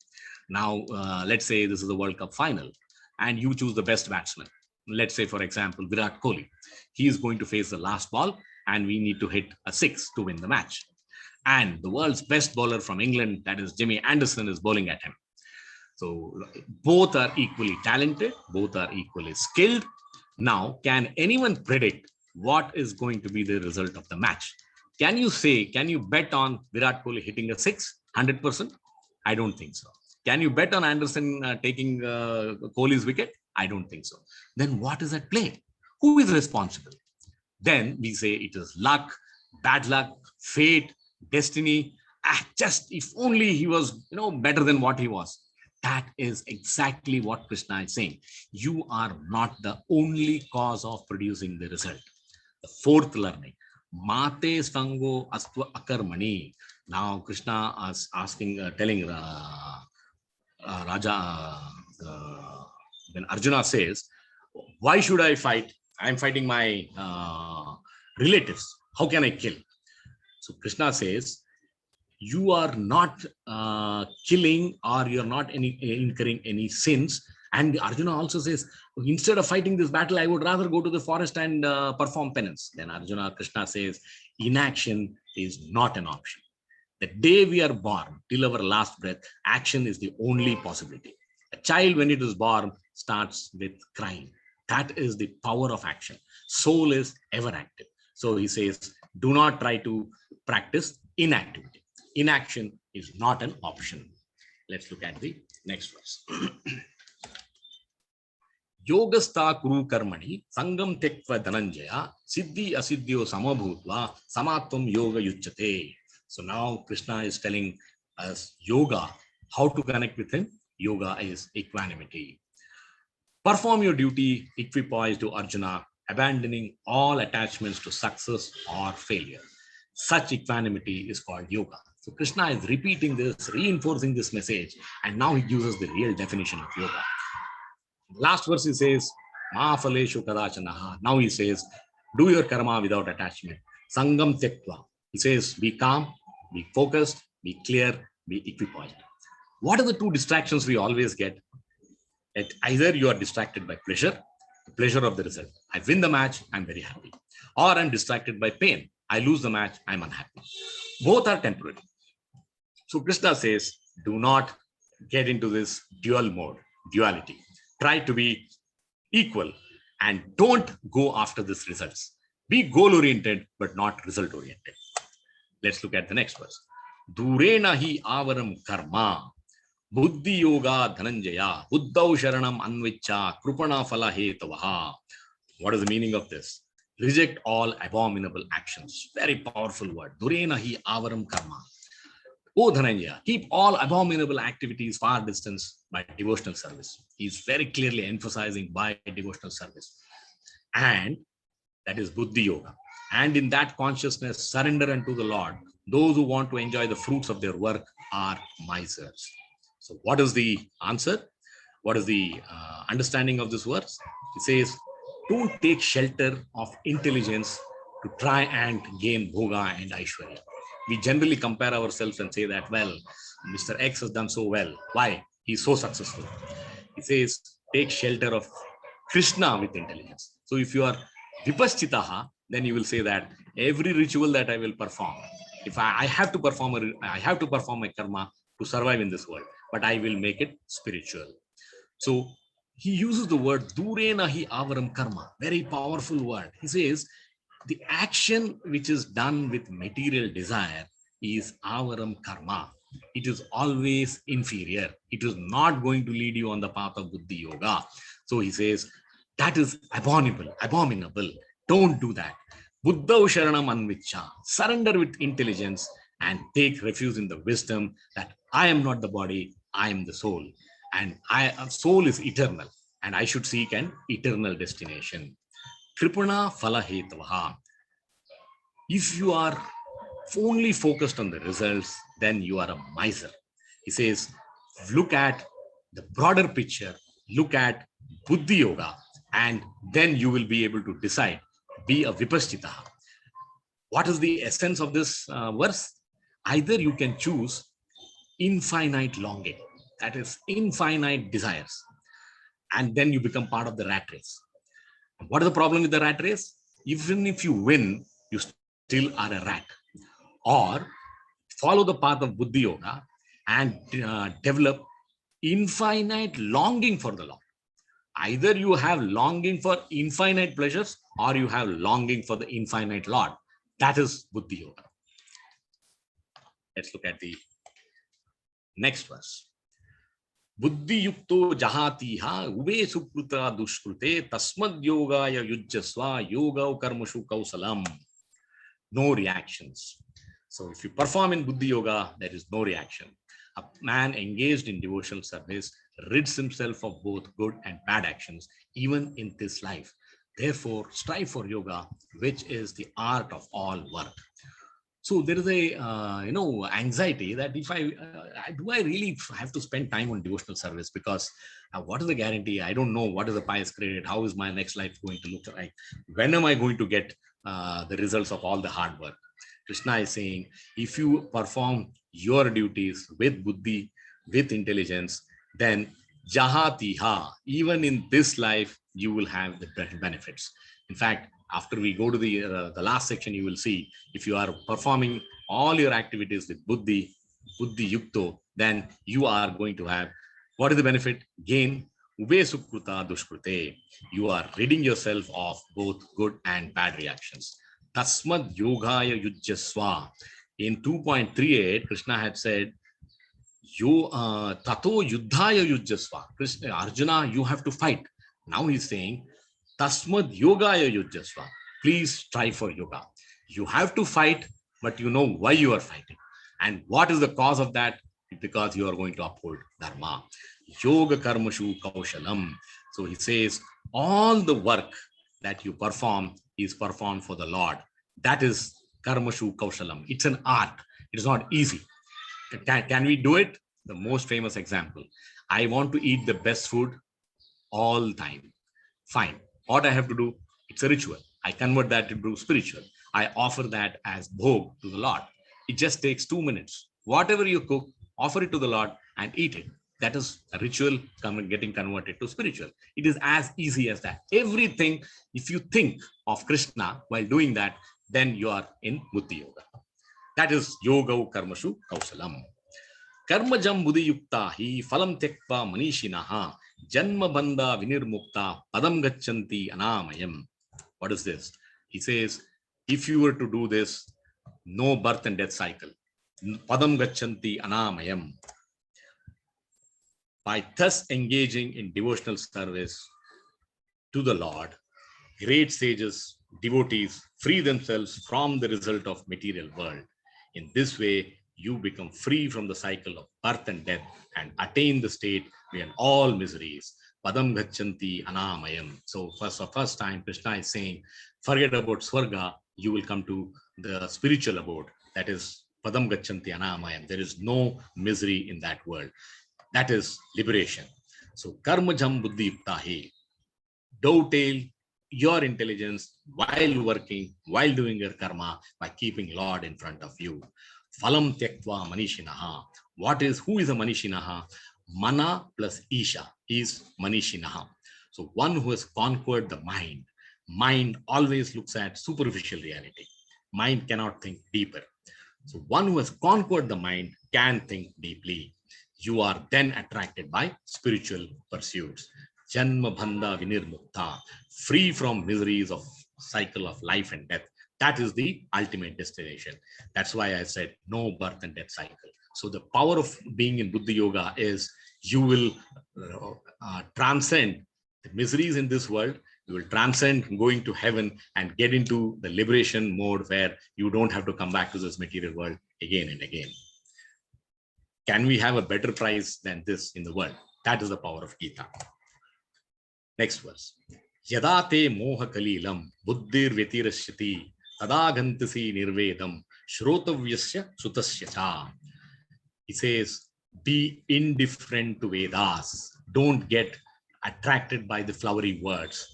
Now, let's say this is the World Cup final and you choose the best batsman. Let's say, for example, Virat Kohli. He is going to face the last ball and we need to hit a 6 to win the match. And the world's best bowler from England, that is Jimmy Anderson, is bowling at him. So both are equally talented, both are equally skilled. Now, can anyone predict what is going to be the result of the match? Can you bet on Virat Kohli hitting a 6, 100%? I don't think so. Can you bet on Anderson taking Kohli's wicket? I don't think so. Then what is at play? Who is responsible? Then we say it is luck, bad luck, fate, destiny. Just if only he was, better than what he was. That is exactly what Krishna is saying. You are not the only cause of producing the result. The fourth learning, Mate Svango Astva Akarmani. Now Krishna is telling Raja, when Arjuna says, why should I fight? I'm fighting my relatives. How can I kill? So Krishna says, you are not killing or you're not incurring any sins. And Arjuna also says, instead of fighting this battle, I would rather go to the forest and perform penance. Then Krishna says, inaction is not an option. The day we are born, till our last breath, action is the only possibility. A child, when it is born, starts with crying. That is the power of action. Soul is ever active. So he says, do not try to practice inactivity. Inaction is not an option. Let's look at the next verse. Yogastha kuru karmani sangam tekva dhananjaya siddhi asiddhyo samabhutva samatvam yoga yuchyate. So now Krishna is telling us yoga, how to connect with him. Yoga is equanimity. Perform your duty equipoised to Arjuna, abandoning all attachments to success or failure. Such equanimity is called yoga. So Krishna is repeating this, reinforcing this message, and now he gives us the real definition of yoga. Last verse he says, Ma phaleshu kadachanaha. Now he says, do your karma without attachment. Sangam tektva. He says, be calm, be focused, be clear, be equipoised. What are the two distractions we always get? Either you are distracted by pleasure, the pleasure of the result. I win the match, I'm very happy. Or I'm distracted by pain. I lose the match, I'm unhappy. Both are temporary. So Krishna says, do not get into this dual mode, duality. Try to be equal and don't go after these results. Be goal-oriented, but not result-oriented. Let's look at the next verse. Durena hi avaram karma, buddhi yoga dhananjaya, buddhau sharanam anvicha, krupana phala hetavaha. What is the meaning of this? Reject all abominable actions. Very powerful word. Durena hi avaram karma. O Dhananjaya, keep all abominable activities far distance by devotional service. He's very clearly emphasizing by devotional service. And that is buddhi yoga. And in that consciousness, surrender unto the Lord. Those who want to enjoy the fruits of their work are misers. So what is the answer? What is the understanding of this verse? It says, don't take shelter of intelligence to try and gain bhoga and aishwarya. we generally compare ourselves and say that, well, Mr. X has done so well. Why? He's so successful. He says, take shelter of Krishna with intelligence. So if you are Vipaschitaha, then you will say that every ritual that I will perform, if I have to perform a karma to survive in this world, but I will make it spiritual. So he uses the word Durena hi avaram karma, very powerful word. He says the action which is done with material desire is avaram karma. It is always inferior. It is not going to lead you on the path of buddhi yoga. So he says that is abominable. Don't do that. Buddha sharanam anvicha. Surrender with intelligence and take refuge in the wisdom that I am not the body, I am the soul. And soul is eternal, and I should seek an eternal destination. Kripana phala hetavaha. If you are only focused on the results, then you are a miser. He says, look at the broader picture, look at buddhi yoga, and then you will be able to decide, be a vipaschita. What is the essence of this verse? Either you can choose infinite longing, that is infinite desires, and then you become part of the rat race. What is the problem with the rat race? Even if you win, you still are a rat. Or follow the path of buddhi yoga and develop infinite longing for the Lord. Either you have longing for infinite pleasures or you have longing for the infinite Lord. That is buddhi yoga. Let's look at the next verse. Buddhi yukto jahatiha ube sukruta dushkrute tasmad yogaya yujjasva yoga karmashu kausalam. No reactions. So if you perform in buddhi yoga, there is no reaction. A man engaged in devotional service rids himself of both good and bad actions, even in this life. Therefore, strive for yoga, which is the art of all work. So there is a anxiety that if I really have to spend time on devotional service, because what is the guarantee? I don't know what is the pious credit. How is my next life going to look like? When am I going to get the results of all the hard work? Krishna is saying, if you perform your duties with buddhi, with intelligence, then jahatiha, even in this life, you will have the benefits. In fact, after we go to the last section, you will see if you are performing all your activities with buddhi yukto, then you are going to have, what is the benefit? Gain, ube sukruta dushkrute. You are ridding yourself of both good and bad reactions. Tasmad yogaya yujjasva. In 2.38, Krishna had said, tato yuddhaya yujjasva. Arjuna, you have to fight. Now he's saying, tasmad yogaya yujjasva. Please strive for yoga. You have to fight, but you know why you are fighting. And what is the cause of that? Because you are going to uphold dharma. Yoga karmashu kaushalam. So he says, all the work that you perform is performed for the Lord. That is karmashu kaushalam. It's an art. It is not easy. Can we do it? The most famous example. I want to eat the best food all the time. Fine. What I have to do? It's a ritual. I convert that into spiritual. I offer that as bhog to the Lord. It just takes 2 minutes. Whatever you cook, offer it to the Lord and eat it. That is a ritual getting converted to spiritual. It is as easy as that. Everything, if you think of Krishna while doing that, then you are in buddhi yoga. That is yoga karmashu kausalam. Karmajam buddhi yukta hi phalam tekva manishinaha janma bandha vinirmukta padam gacchanti anamayam. What is this? He says, if you were to do this, no birth and death cycle. Padam gacchanti anamayam. By thus engaging in devotional service to the Lord, great sages, devotees free themselves from the result of material world. In this way, you become free from the cycle of birth and death and attain the state beyond all miseries. Padam gacchanti anamayam. So first time Krishna is saying, forget about Swarga, you will come to the spiritual abode. That is Padam gacchanti anamayam. There is no misery in that world. That is liberation. So karmajam buddhi yuktahi. Dovetail your intelligence while working, while doing your karma, by keeping Lord in front of you. Phalam tyaktva manishinaha. Who is a manishinaha? Mana plus Isha is manishinaha. So one who has conquered the mind. Mind always looks at superficial reality. Mind cannot think deeper. So one who has conquered the mind can think deeply. You are then attracted by spiritual pursuits. Janma Bhandha Vinirmukta, free from miseries of cycle of life and death. That is the ultimate destination. That's why I said no birth and death cycle. So the power of being in Buddha Yoga is you will transcend the miseries in this world. You will transcend going to heaven and get into the liberation mode where you don't have to come back to this material world again and again. Can we have a better prize than this in the world? That is the power of Gita. Next verse. Yadate moha kalilam buddhir vetirashyati tadagantasi nirvedam shrotavyasya sutasya cha. He says, be indifferent to Vedas. Don't get attracted by the flowery words.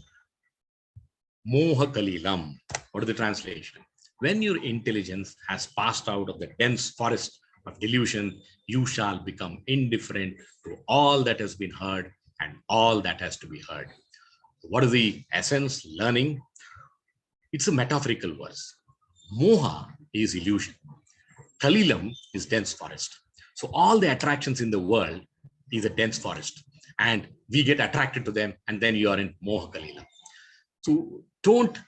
Moha kalilam. What is the translation? When your intelligence has passed out of the dense forest of delusion, you shall become indifferent to all that has been heard and all that has to be heard. What is the essence? Learning. It's a metaphorical verse. Moha is illusion. Kalilam is dense forest. So all the attractions in the world is a dense forest, and we get attracted to them, and then you are in Moha Kalilam. So don't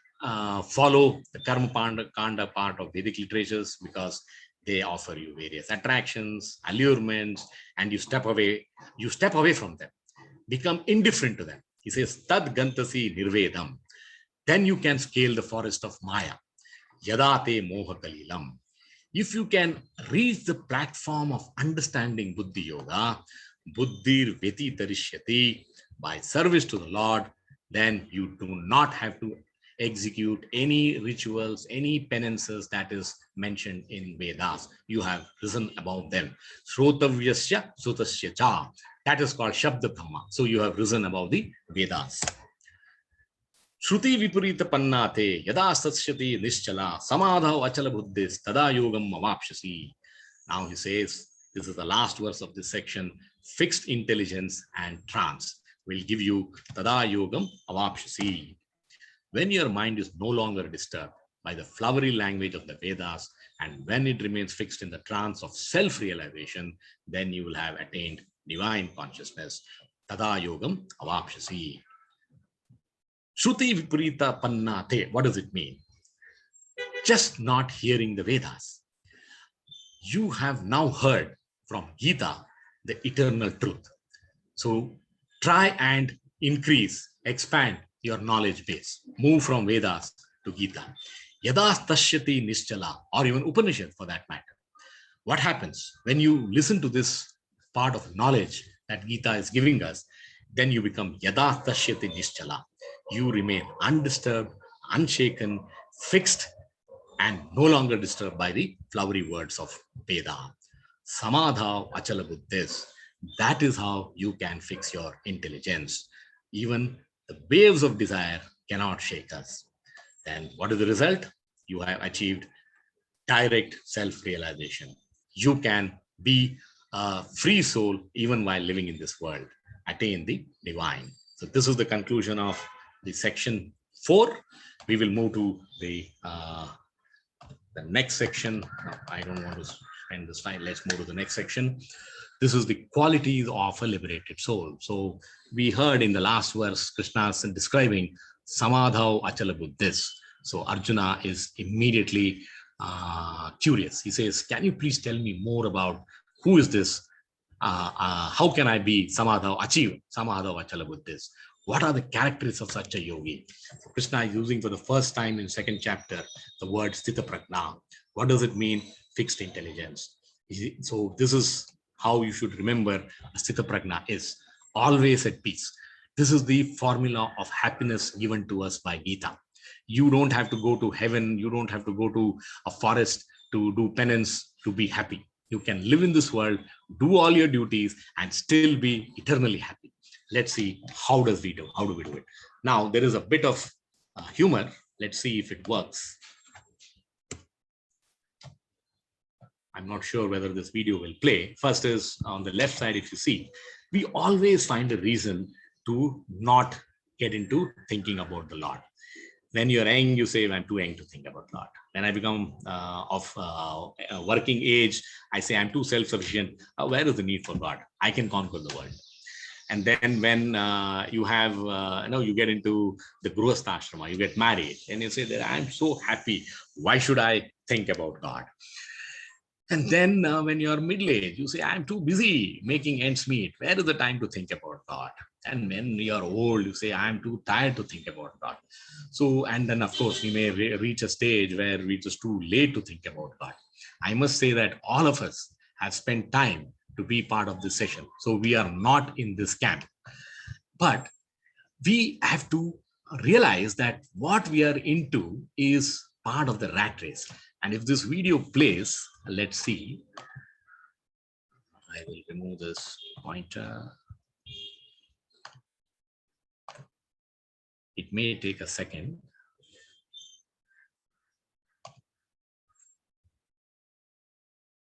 follow the Karma Kanda part of Vedic literatures, because they offer you various attractions, allurements, and you step away from them. Become indifferent to them. He says, Tad Gantasi Nirvedam. Then you can scale the forest of Maya. Yadate Moha Kalilam. If you can reach the platform of understanding Buddhi Yoga, Buddhir Veti Tarishyati, by service to the Lord, then you do not have to execute any rituals, any penances that is mentioned in Vedas. You have risen above them. Shrotavyasya sutasya cha. That is called Shabda Dhamma. So you have risen above the Vedas. Shruti Vipurita Pannate Yada Satsyati Nischala Samadhav Achala Buddhis Tada Yogam Avapshasi. Now he says, this is the last verse of this section, fixed intelligence and trance will give you Tada Yogam Avapshasi. When your mind is no longer disturbed by the flowery language of the Vedas, and when it remains fixed in the trance of self-realization, then you will have attained divine consciousness. Tada Yogam Avapshasi. Shruti Viparita Pannate. What does it mean? Just not hearing the Vedas. You have now heard from Gita the eternal truth. So try and increase, expand your knowledge base. Move from Vedas to Gita. Yada tashyati nischala, or even Upanishad for that matter. What happens when you listen to this part of knowledge that Gita is giving us? Then you become Yada tashyati nischala. You remain undisturbed, unshaken, fixed, and no longer disturbed by the flowery words of Veda. Samadhav achala buddhis. That is how you can fix your intelligence. Even the waves of desire cannot shake us. Then what is the result? You have achieved direct self-realization. You can be a free soul even while living in this world. Attain the divine. So this is the conclusion of the section 4. We will move to the next section. I don't want to spend this time. Let's move to the next section. This is the qualities of a liberated soul. So we heard in the last verse, Krishna is describing Samadhav Achala Buddhis. So Arjuna is immediately curious. He says, can you please tell me more about who is this? How can I be Samadhav, achieve Samadhav Achala Buddhis? What are the characteristics of such a yogi? So Krishna is using for the first time in 2nd chapter the word Sthita Prajna. What does it mean? Fixed intelligence. So this is how you should remember Sthita Prajna is always at peace. This is the formula of happiness given to us by Gita. You don't have to go to heaven. You don't have to go to a forest to do penance to be happy. You can live in this world, do all your duties, and still be eternally happy. Let's see how do we do it. Now there is a bit of humor. Let's see if it works. I'm not sure whether this video will play. First is on the left side, if you see, we always find a reason to not get into thinking about the Lord. When you're young, you say, I'm too young to think about God. When I become of working age, I say, I'm too self-sufficient. Where is the need for God? I can conquer the world. And then when you have, you get into the Grihastha ashrama, you get married, and you say that I'm so happy. Why should I think about God? And then when you're middle-aged, you say, I'm too busy making ends meet. Where is the time to think about God? And when you're old, you say, I'm too tired to think about God. So, and then of course, we may reach a stage where we're just too late to think about God. I must say that all of us have spent time to be part of this session. So we are not in this camp. But we have to realize that what we are into is part of the rat race. And if this video plays, let's see. I will remove this pointer. It may take a second.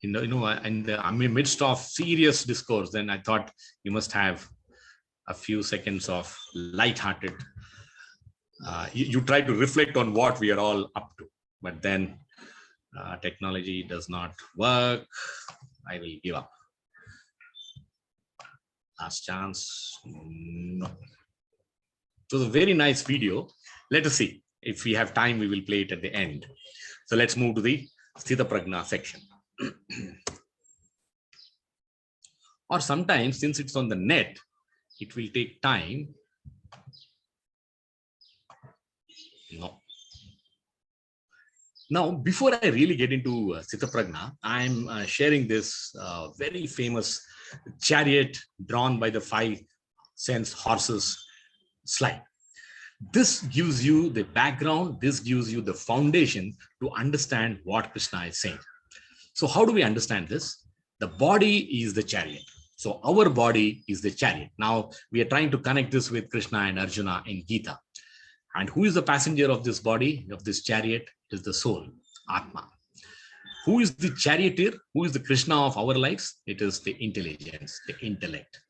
In the midst of serious discourse, then I thought you must have a few seconds of light-hearted. You try to reflect on what we are all up to, but then technology does not work. I will give up. Last chance. No. So the very nice video. Let us see. If we have time, we will play it at the end. So let's move to the Sthita Prajna section. Or sometimes, since it's on the net, it will take time. No. Now, before I really get into Sthita Prajna, I'm sharing this very famous chariot drawn by the 5 sense horses slide. This gives you the background, this gives you the foundation to understand what Krishna is saying. So how do we understand this? The body is the chariot. So our body is the chariot. Now we are trying to connect this with Krishna and Arjuna in Gita. And who is the passenger of this body, of this chariot? It is the soul, Atma. Who is the charioteer? Who is the Krishna of our lives? It is the intelligence, the intellect.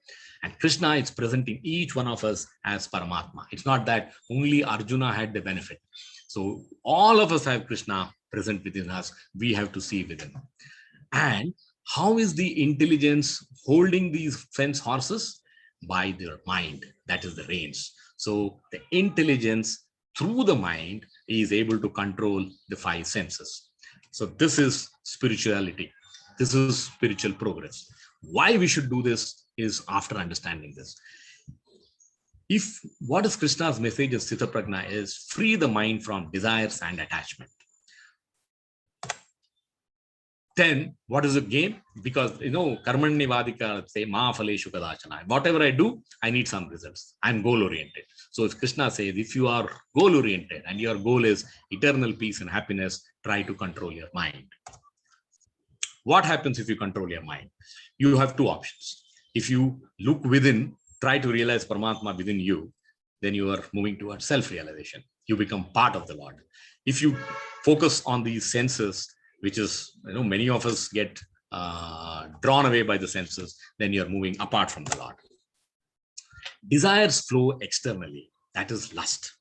And Krishna is present in each one of us as Paramatma. It's not that only Arjuna had the benefit. So all of us have Krishna present within us. We have to see within. And how is the intelligence holding these fence horses? By their mind. That is the reins. So the intelligence through the mind is able to control the 5 senses. So this is spirituality. This is spiritual progress. Why we should do this is after understanding this. If what is Krishna's message of Sthita Prajna is free the mind from desires and attachment. Then what is the gain? Because Karmanni Vadika say Ma Phaleshu Kadachana. Whatever I do, I need some results. I'm goal oriented. So if Krishna says, if you are goal oriented and your goal is eternal peace and happiness, try to control your mind. What happens if you control your mind? You have 2 options. If you look within, try to realize Paramatma within you, then you are moving towards self-realization. You become part of the Lord. If you focus on these senses, which is, many of us get drawn away by the senses, then you're moving apart from the Lord. Desires flow externally. That is lust.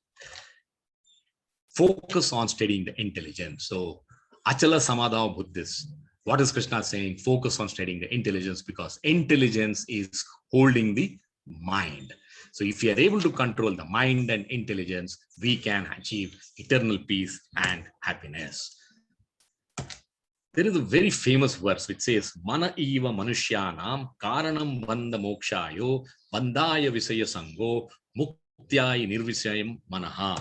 Focus on studying the intelligence. So, Achala Samadha Buddhist. What is Krishna saying? Focus on studying the intelligence, because intelligence is holding the mind. So if we are able to control the mind and intelligence, we can achieve eternal peace and happiness. There is a very famous verse which says, Mana eva manushyanam karanam bandha mokshayo bandhaya visaya sango muktyaya nirvisayam manaha.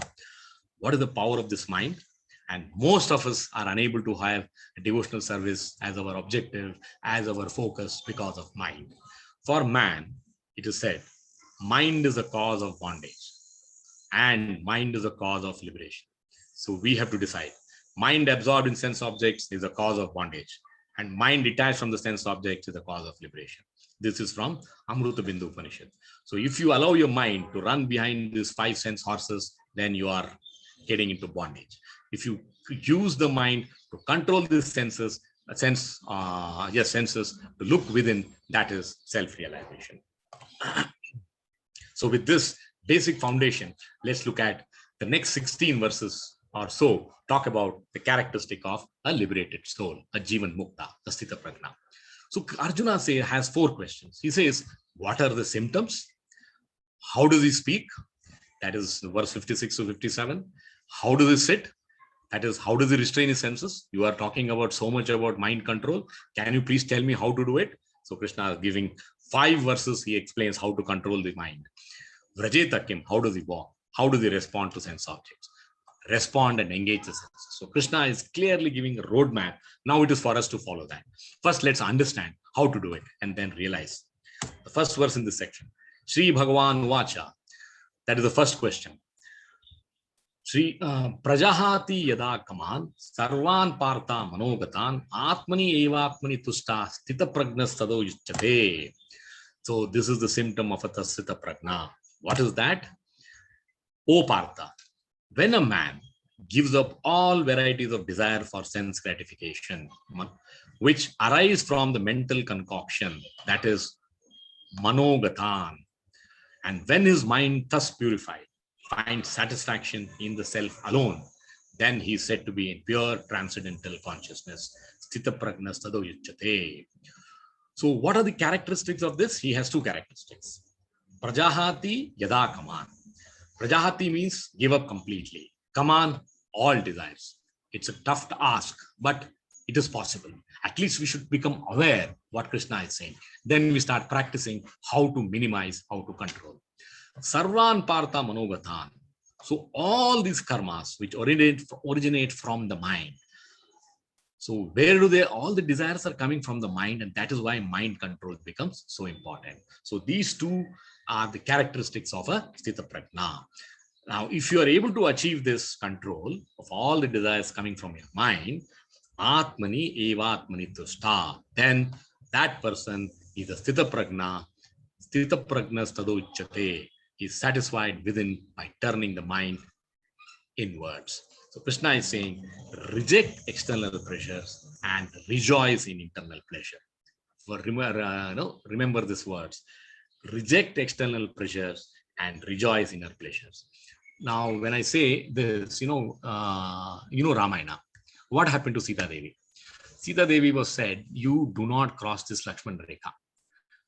What is the power of this mind? And most of us are unable to have a devotional service as our objective, as our focus, because of mind. For man, it is said, mind is the cause of bondage and mind is the cause of liberation. So we have to decide. Mind absorbed in sense objects is the cause of bondage, and mind detached from the sense objects is the cause of liberation. This is from Amruta Bindu Upanishad. So if you allow your mind to run behind these 5 sense horses, then you are getting into bondage. If you use the mind to control these senses, senses to look within, that is self-realization. So with this basic foundation, let's look at the next 16 verses or so, talk about the characteristic of a liberated soul, a Jivan Mukta, a Sthita Prajna. So Arjuna has 4 questions. He says, what are the symptoms? How does he speak? That is verse 56 to 57. How does he sit? That is, how does he restrain his senses? You are talking about so much about mind control. Can you please tell me how to do it? So Krishna is giving 5 verses. He explains how to control the mind. Vrajeta Kim, how does he walk? How does he respond to sense objects? Respond and engage the senses. So Krishna is clearly giving a roadmap. Now it is for us to follow that. First, let's understand how to do it and then realize. The first verse in this section, Sri Bhagavan Vacha. That is the first question. Sri Prajahati Yada Kaman Sarvan Partha Manogatan Atmani Evatmani Tusta Sthita Prajna Sado Yuchate. So this is the symptom of a Sthita Prajna. What is that? O Partha, when a man gives up all varieties of desire for sense gratification, which arise from the mental concoction, that is Manogatan, and when his mind thus purified, finds satisfaction in the self alone, then he is said to be in pure transcendental consciousness. Sthita Prajna Sado Yuchate. So what are the characteristics of this? He has 2 characteristics. Prajahati Yada Kaman. Prajahati means give up completely. Kaman, all desires. It's a tough ask, but it is possible. At least we should become aware what Krishna is saying. Then we start practicing how to minimize, how to control. Sarvan Partha Manogatan. So all these karmas which originate from the mind. So where do they, all the desires are coming from the mind, and that is why mind control becomes so important. So these 2 are the characteristics of a Sthita Prajna. Now, if you are able to achieve this control of all the desires coming from your mind, Atmani Evatmani Tusta, then that person is a Sthita Prajna. Sthita Prajna Stado Uchate. He is satisfied within by turning the mind inwards. So Krishna is saying, reject external pressures and rejoice in internal pleasure. For remember these words. Reject external pressures and rejoice in inner pleasures. Now, when I say this, Ramayana, what happened to Sita Devi? Sita Devi was said, you do not cross this Lakshman Rekha.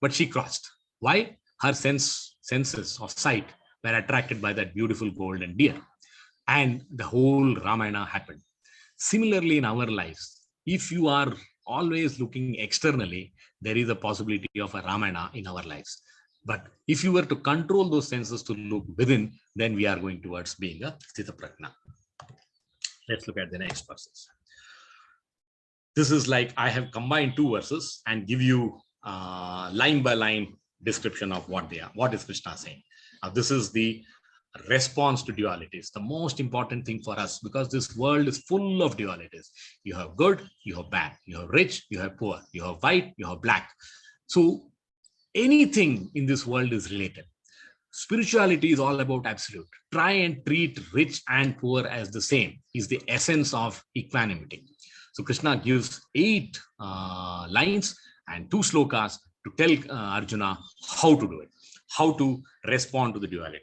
But she crossed. Why? Her senses of sight were attracted by that beautiful golden deer. And the whole Ramayana happened. Similarly, in our lives, if you are always looking externally, there is a possibility of a Ramayana in our lives. But if you were to control those senses to look within, then we are going towards being a Sthita Prajna. Let's look at the next verses. This is like I have combined 2 verses and give you line by line description of what they are. What is Krishna saying? Now, this is the response to dualities, the most important thing for us, because this world is full of dualities. You have good, you have bad, you have rich, you have poor, you have white, you have black. So anything in this world is related. Spirituality is all about absolute. Try and treat rich and poor as the same is the essence of equanimity. So Krishna gives 8 lines and 2 slokas to tell Arjuna how to do it, how to respond to the dualities.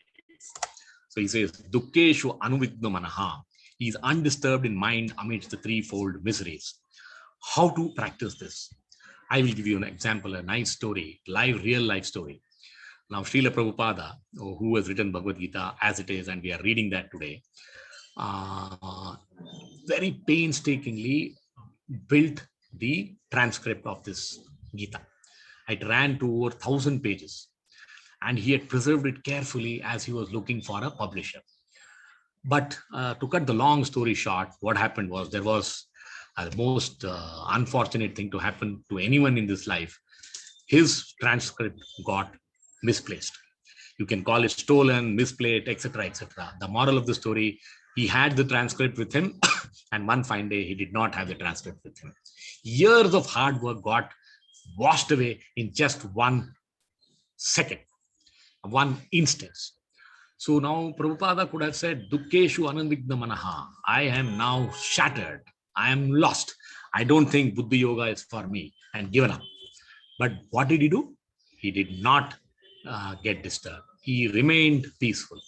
So he says, Dukkeshu Anuvigna Manaha. He is undisturbed in mind amidst the 3-fold miseries. How to practice this? I will give you an example, a nice story, real life story. Now, Srila Prabhupada, who has written Bhagwadgita as it is, and we are reading that today, very painstakingly built the transcript of this Gita. It ran to over 1,000 pages. And he had preserved it carefully as he was looking for a publisher. But to cut the long story short, what happened was there was the most unfortunate thing to happen to anyone in this life. His transcript got misplaced. You can call it stolen, misplaced, etc., etc. The moral of the story, he had the transcript with him, and one fine day he did not have the transcript with him. Years of hard work got washed away in just 1 second. 1 instance. So now Prabhupada could have said, Dukkeshu Anandigna Manaha. I am now shattered. I am lost. I don't think Buddhi Yoga is for me, and given up. But what did he do? He did not get disturbed. He remained peaceful.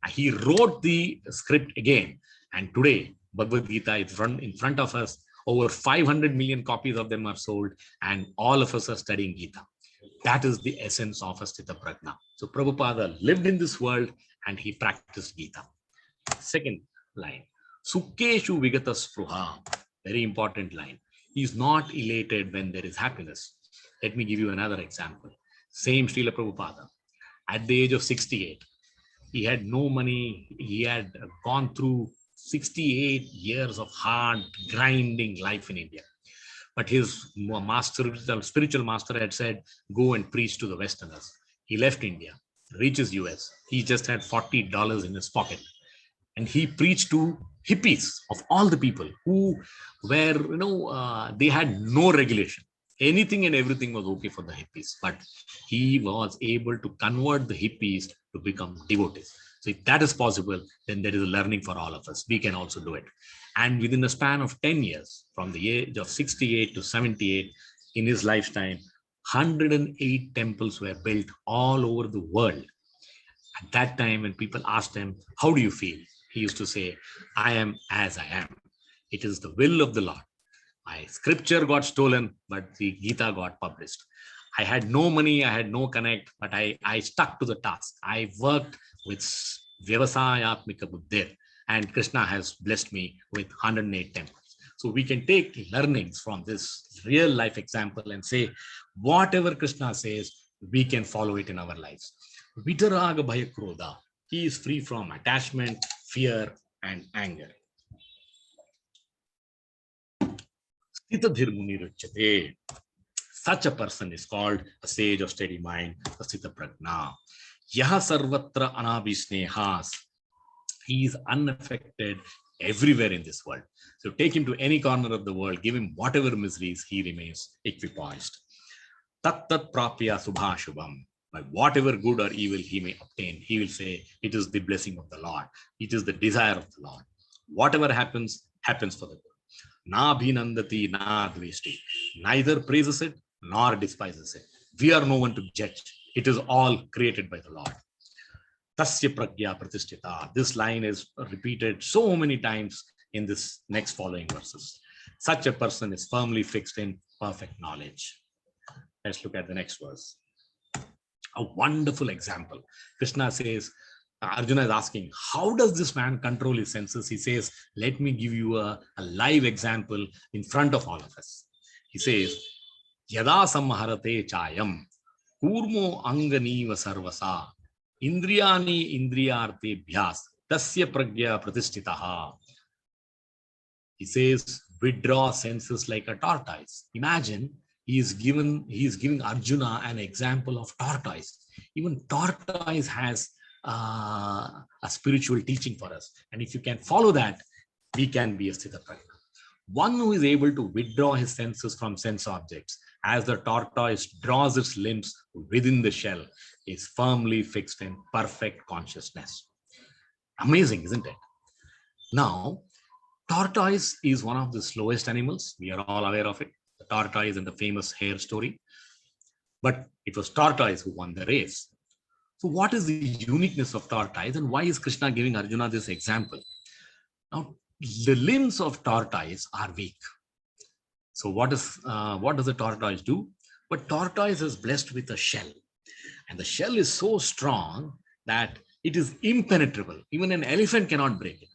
He wrote the script again. And today, Bhagwadgita is in front of us. Over 500 million copies of them are sold, and all of us are studying Gita. That is the essence of Asthita Prajna. So Prabhupada lived in this world and he practiced Gita. Second line, Sukkeshu Vigata Spruha. Very important line. He is not elated when there is happiness. Let me give you another example. Same Srila Prabhupada. At the age of 68, he had no money. He had gone through 68 years of hard, grinding life in India. But his master, the spiritual master, had said, go and preach to the Westerners. He left India, reaches US. He just had $40 in his pocket. And he preached to hippies of all the people who were, they had no regulation. Anything and everything was okay for the hippies. But he was able to convert the hippies to become devotees. So if that is possible, then there is a learning for all of us. We can also do it. And within a span of 10 years, from the age of 68 to 78, in his lifetime, 108 temples were built all over the world. At that time, when people asked him, how do you feel? He used to say, I am as I am. It is the will of the Lord. My scripture got stolen, but the Gita got published. I had no money, I had no connect, but I stuck to the task. I worked with Vyavasayatmika Buddhi, and Krishna has blessed me with 108 temples. So we can take learnings from this real life example and say, whatever Krishna says, we can follow it in our lives. Vitaraga Bhaya Krodha. He is free from attachment, fear, and anger. Sthitadhir Muni Ruchyate. Such a person is called a sage of steady mind, a Sthita Prajna. Yaha Sarvatra Anabhisnehas. He is unaffected everywhere in this world. So take him to any corner of the world, give him whatever miseries, he remains equipoised. Tat tat prapya subhashubham. By whatever good or evil he may obtain, he will say, it is the blessing of the Lord. It is the desire of the Lord. Whatever happens, happens for the good. Na bhinandati na dveshti. Neither praises it nor despises it. We are no one to judge. It is all created by the Lord. Tasya pragya pratisthita. This line is repeated so many times in this next following verses. Such a person is firmly fixed in perfect knowledge. Let's look at the next verse. A wonderful example. Krishna says, Arjuna is asking, how does this man control his senses? He says, let me give you a live example in front of all of us. He says, Yada samharate chayam, kurmo anganiva sarvasa, indriyani indriyarte bhyas, tasya pragya pratisthitaha. He says, withdraw senses like a tortoise. Imagine, he is giving Arjuna an example of tortoise. Even tortoise has a spiritual teaching for us. And if you can follow that, we can be a Sthita Prajna. One who is able to withdraw his senses from sense objects, as the tortoise draws its limbs within the shell, is firmly fixed in perfect consciousness. Amazing, isn't it? Now, tortoise is one of the slowest animals. We are all aware of it. The tortoise and the famous hare story. But it was tortoise who won the race. So what is the uniqueness of tortoise, and why is Krishna giving Arjuna this example? Now, the limbs of tortoise are weak. So what does the tortoise do? But tortoise is blessed with a shell. And the shell is so strong that it is impenetrable. Even an elephant cannot break it.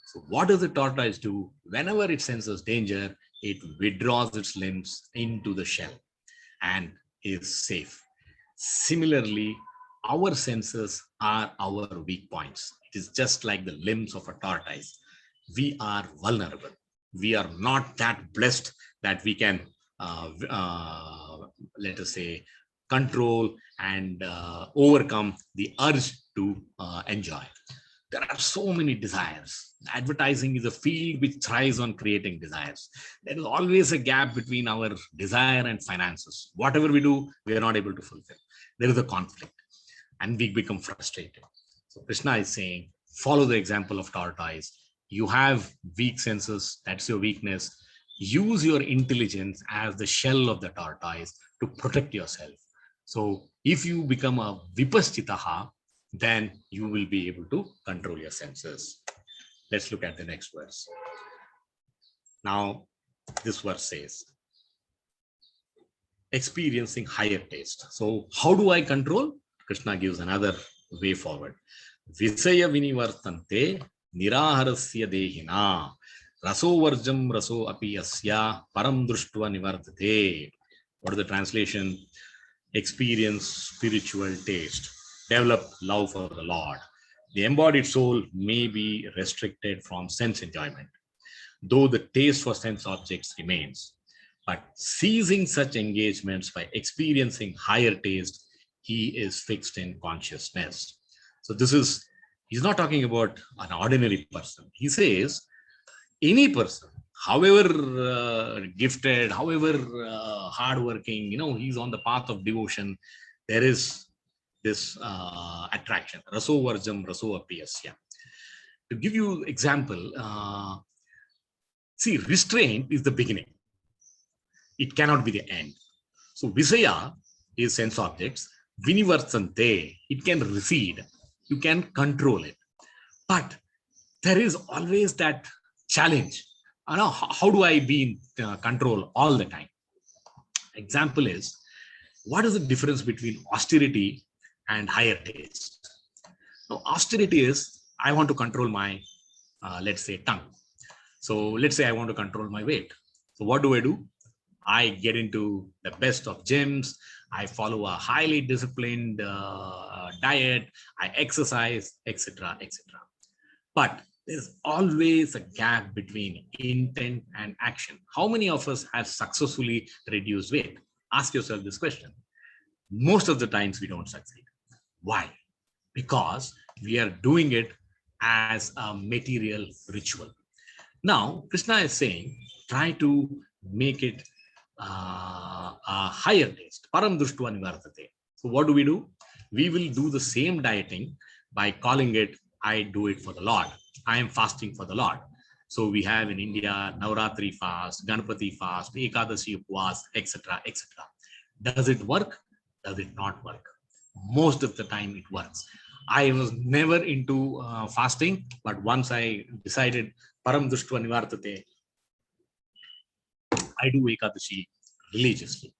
So what does the tortoise do? Whenever it senses danger, it withdraws its limbs into the shell and is safe. Similarly, our senses are our weak points. It is just like the limbs of a tortoise. We are vulnerable. We are not that blessed that we can, let us say, control and overcome the urge to enjoy. There are so many desires. Advertising is a field which thrives on creating desires. There is always a gap between our desire and finances. Whatever we do, we are not able to fulfill. There is a conflict and we become frustrated. So Krishna is saying, follow the example of tortoise. You have weak senses. That's your weakness. use your intelligence as the shell of the tortoise to protect yourself. So if you become a vipaschitaha, then you will be able to control your senses. Let's look at the next verse. Now, this verse says, experiencing higher taste. So how do I control? Krishna gives another way forward. Visaya vinivartante niraharasya dehina raso varjam raso api asya param drushtva nivartate. What is the translation? Experience spiritual taste. Develop love for the Lord. The embodied soul may be restricted from sense enjoyment, though the taste for sense objects remains. But ceasing such engagements by experiencing higher taste, he is fixed in consciousness. So he's not talking about an ordinary person. He says, any person, however gifted, however hardworking, he's on the path of devotion, there is this attraction. Raso varjam, raso apiyasya. To give you example, see, restraint is the beginning. It cannot be the end. So Visaya is sense objects. Vinivartante, it can recede. You can control it. But there is always that challenge. How do I be in control all the time? Example is, what is the difference between austerity and higher taste? Now, austerity is, I want to control my, let's say, tongue. So let's say I want to control my weight. So what do? I get into the best of gyms. I follow a highly disciplined diet. I exercise, etc., etc. But there's always a gap between intent and action. How many of us have successfully reduced weight? Ask yourself this question. Most of the times we don't succeed. Why? Because we are doing it as a material ritual. Now, Krishna is saying, try to make it a higher taste. Param drushtva nivartate. So what do? We will do the same dieting by calling it, I do it for the Lord. I am fasting for the Lord. So we have in India, Navratri fast, Ganpati fast, Ekadashi upvas, etc., etc. Does it work? Does it not work? Most of the time it works. I was never into fasting, but once I decided Param drushtva nivartate, I do Ekadashi religiously.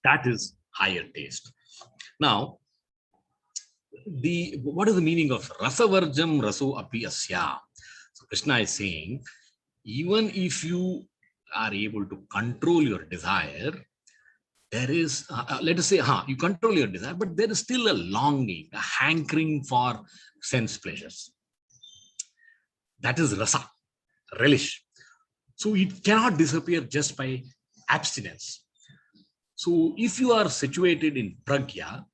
That is higher taste. Now, what is the meaning of rasavarjam raso api asya? So Krishna is saying, even if you are able to control your desire, there is, let us say, you control your desire, but there is still a longing, a hankering for sense pleasures. That is rasa, relish. So it cannot disappear just by abstinence. So if you are situated in pragya,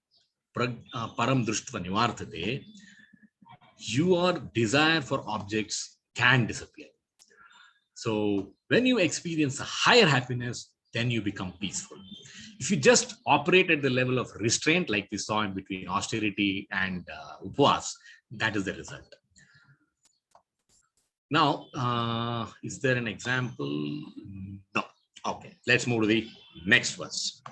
param drushtva nivartate, your desire for objects can disappear. So when you experience a higher happiness, then you become peaceful. If you just operate at the level of restraint, like we saw in between austerity and upvas, that is the result. Now, is there an example? No. Okay, let's move to the next verse.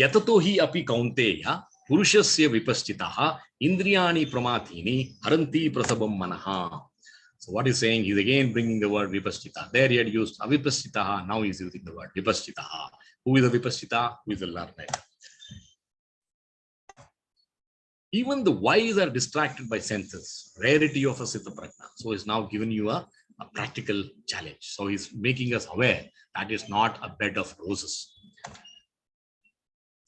Yatato hi api kaunteya purushasya vipaschitaha indriyani pramathini haranti prasabam manaha. So what he's saying, he's again bringing the word vipaschita. There he had used avipaschitaha, now he's using the word vipaschitaha. Who is a vipaschita? Who is a learner? Even the wise are distracted by senses, rarity of a siddha prajna. So he's now given you a practical challenge. So he's making us aware that it's not a bed of roses.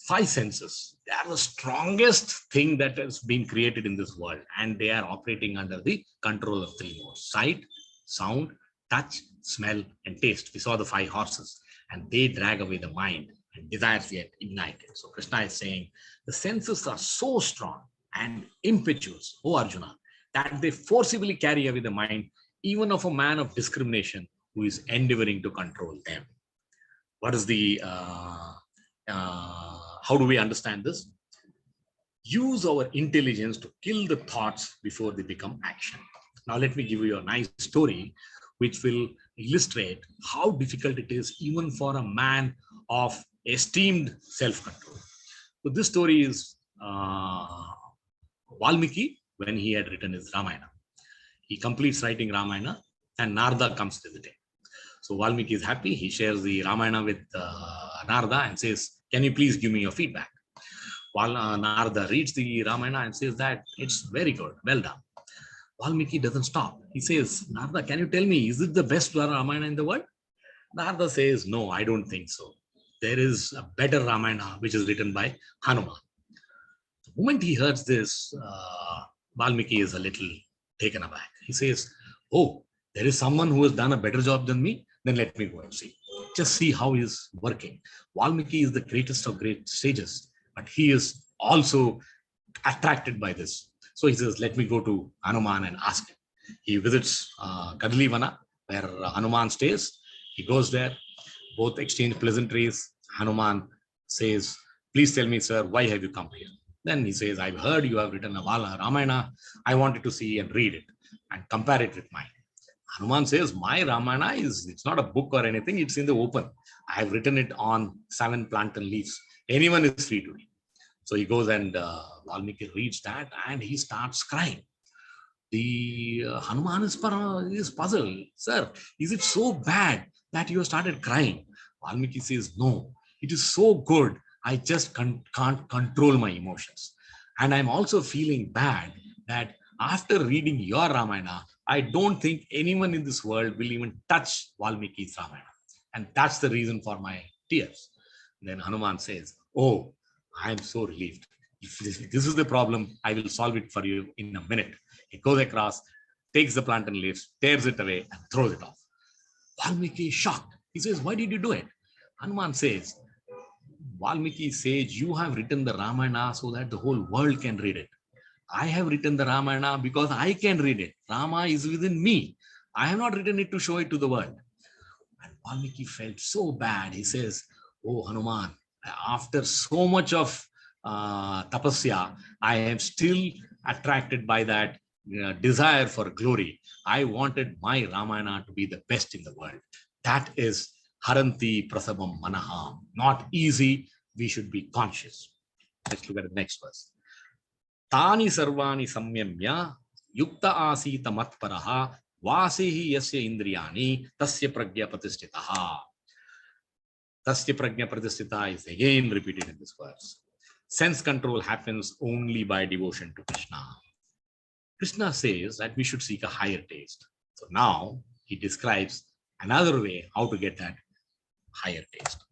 5 senses, they are the strongest thing that has been created in this world, and they are operating under the control of 3 modes: sight, sound, touch, smell, and taste. We saw the 5 horses, and they drag away the mind, and desires get ignited. So Krishna is saying the senses are so strong and impetuous, O Arjuna, that they forcibly carry away the mind, even of a man of discrimination who is endeavoring to control them. What is the how do we understand this? Use our intelligence to kill the thoughts before they become action. Now, let me give you a nice story. which will illustrate how difficult it is even for a man of esteemed self-control. So this story is Valmiki when he had written his Ramayana. He completes writing Ramayana and Narada comes to visit him. So Valmiki is happy. He shares the Ramayana with Narada and says, can you please give me your feedback? While Narada reads the Ramayana and says that it's very good, well done. Valmiki doesn't stop. He says, Narada, can you tell me, is it the best Ramayana in the world? Narada says, no, I don't think so. There is a better Ramayana which is written by Hanuman. The moment he hears this, Valmiki is a little taken aback. He says, oh, there is someone who has done a better job than me, then let me go and see. Just see how he is working. Valmiki is the greatest of great sages, but he is also attracted by this. So he says, let me go to Hanuman and ask him. He visits Kadalivana, where Hanuman stays. He goes there, both exchange pleasantries. Hanuman says, please tell me, sir, why have you come here? Then he says, I've heard you have written a Ramayana. I wanted to see and read it and compare it with mine. Hanuman says, my Ramayana it's not a book or anything. It's in the open. I have written it on 7 plantain leaves. Anyone is free to read. So he goes and Valmiki reads that and he starts crying. The Hanuman is puzzled. Sir, is it so bad that you have started crying? Valmiki says, no, it is so good. I just can't control my emotions. And I'm also feeling bad that after reading your Ramayana, I don't think anyone in this world will even touch Valmiki's Ramayana. And that's the reason for my tears. Then Hanuman says, oh, I'm so relieved. If this is the problem, I will solve it for you in a minute. He goes across, takes the plantain leaves, tears it away, and throws it off. Valmiki is shocked. He says, why did you do it? Hanuman says, Valmiki says, you have written the Ramayana so that the whole world can read it. I have written the Ramayana because I can read it. Rama is within me. I have not written it to show it to the world. And Valmiki felt so bad. He says, oh, Hanuman, after so much of tapasya, I am still attracted by that desire for glory. I wanted my Ramayana to be the best in the world. That is Haranti Prasabam Manaham. Not easy. We should be conscious. Let's look at the next verse. Tani sarvani samyamya yukta asita matparaha vasehi yasya indriyani tasya pragya pratisthitaha. Tasya pragya pratisthita is again repeated in this verse. Sense control happens only by devotion to Krishna. Krishna says that we should seek a higher taste. So now he describes another way how to get that higher taste.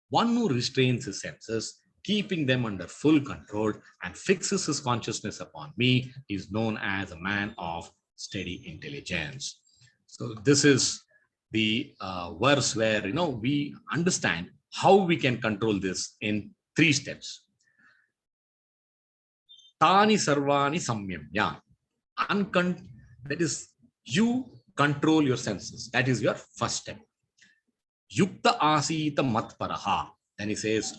One who restrains his senses, keeping them under full control and fixes his consciousness upon me is known as a man of steady intelligence. So this is the verse where we understand how we can control this in 3 steps. Tani sarvani samyamya. That is, you control your senses. That is your first step. Yukta asita matparaha. Then he says,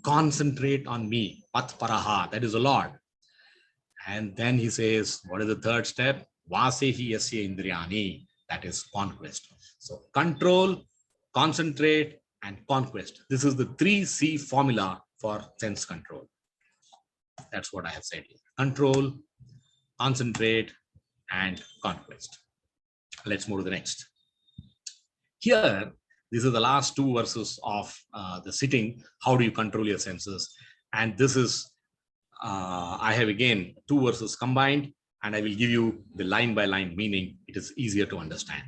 concentrate on me. Matparaha. That is the Lord. And then he says, what is the third step? Vasehi yasya indriyani. That is conquest. So control, concentrate, and conquest. This is the 3C formula for sense control. That's what I have said here. Control, concentrate, and conquest. Let's move to the next. Here, these are the last 2 verses of the sitting. How do you control your senses? And this is, I have again 2 verses combined, and I will give you the line by line meaning. It is easier to understand.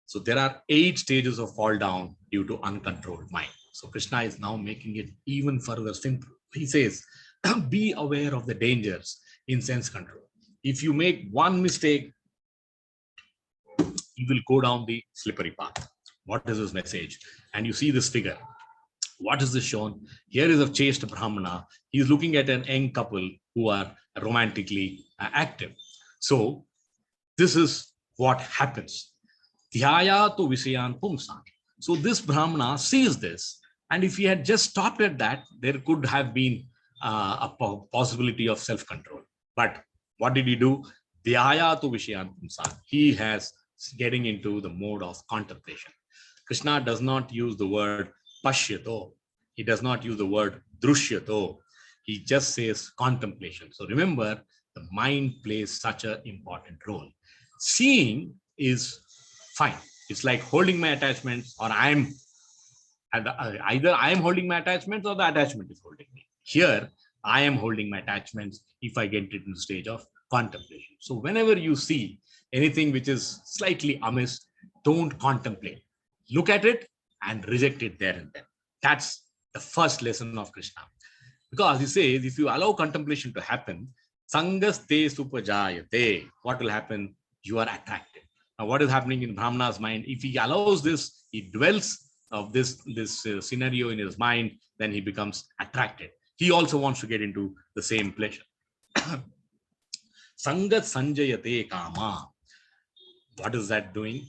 So there are 8 stages of fall down due to uncontrolled mind. So Krishna is now making it even further simple. He says, be aware of the dangers in sense control. If you make one mistake, you will go down the slippery path. What is his message? And you see this figure. What is this shown? Here is a chaste Brahmana. He is looking at an young couple who are romantically active. So this is what happens. Dhyaya tu visayan pumsan. So this Brahmana sees this. And if he had just stopped at that, there could have been a possibility of self-control. But what did he do? Dhyayatu Vishayan Pumsa. He has getting into the mode of contemplation. Krishna does not use the word pashyato. He does not use the word drushyato. He just says contemplation. So remember, the mind plays such an important role. Seeing is fine. It's like holding my attachments, or either I am holding my attachments or the attachment is holding me. Here, I am holding my attachments if I get into the stage of contemplation. So whenever you see anything which is slightly amiss, don't contemplate. Look at it and reject it there and then. That's the first lesson of Krishna. Because he says, if you allow contemplation to happen, sangas te supajayate, what will happen? You are attracted. Now, what is happening in Brahmana's mind? If he allows this, he dwells of this scenario in his mind, then he becomes attracted. He also wants to get into the same pleasure. Sangat sanjayate kama. What is that doing?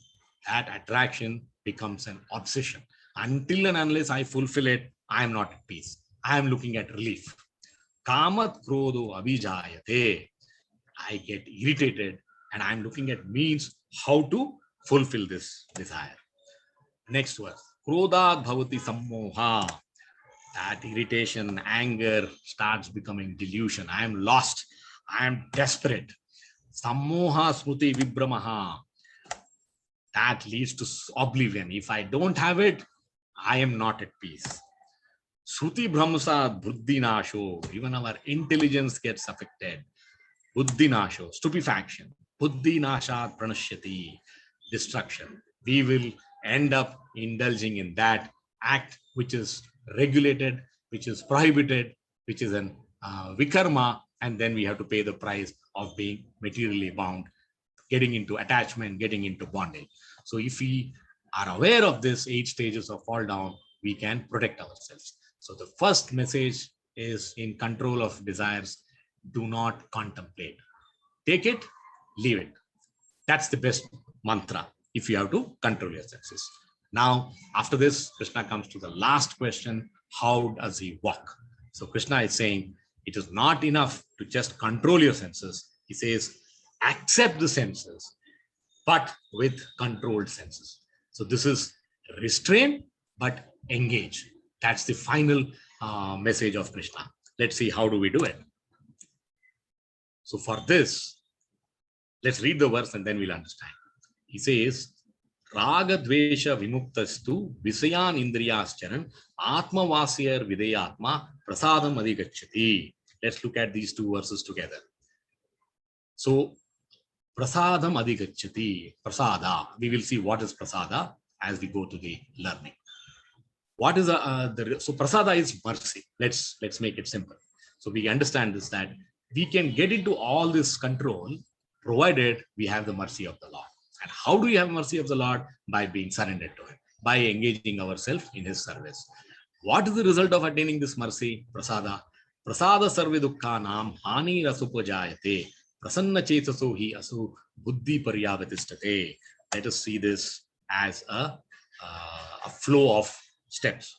That attraction becomes an obsession. Until and unless I fulfill it, I am not at peace. I am looking at relief. Kamat krodo abhijayate. I get irritated and I'm looking at means how to fulfill this desire. Next verse. Krodad bhavati sammoha. That irritation, anger starts becoming delusion. I am lost. I am desperate. Sammoha smruti vibramaha. That leads to oblivion. If I don't have it, I am not at peace. Shruti brahmasa buddhi nasho. Even our intelligence gets affected. Buddhi nasho, stupefaction. Buddhi nashat pranashyati, destruction. We will end up indulging in that act which is regulated, which is prohibited, which is an vikarma, and then we have to pay the price of being materially bound, getting into attachment, getting into bondage. So if we are aware of this 8 stages of fall down, we can protect ourselves. So the first message is in control of desires. Do not contemplate. Take it, leave it. That's the best mantra if you have to control your senses. Now, after this, Krishna comes to the last question. How does he walk? So Krishna is saying, it is not enough to just control your senses. He says, accept the senses, but with controlled senses. So this is restrain, but engage. That's the final message of Krishna. Let's see, how do we do it? So for this, let's read the verse and then we'll understand. He says, Raga dvesha vimuktastu visayan indriyascharan atma vasyar videyatma prasadam adhigacchati. Let's look at these 2 verses together. So prasadam adhigacchati, prasada. We will see what is prasada as we go to the learning. What is so prasada is mercy. Let's make it simple. So we understand this, that we can get into all this control provided we have the mercy of the Lord. And how do we have mercy of the Lord? By being surrendered to Him, by engaging ourselves in His service. What is the result of attaining this mercy? Prasada. Prasada sarve dukkhanam hani rasupajayate prasanna chetaso hi asu buddhi paryavatistate. Let us see this as a flow of steps.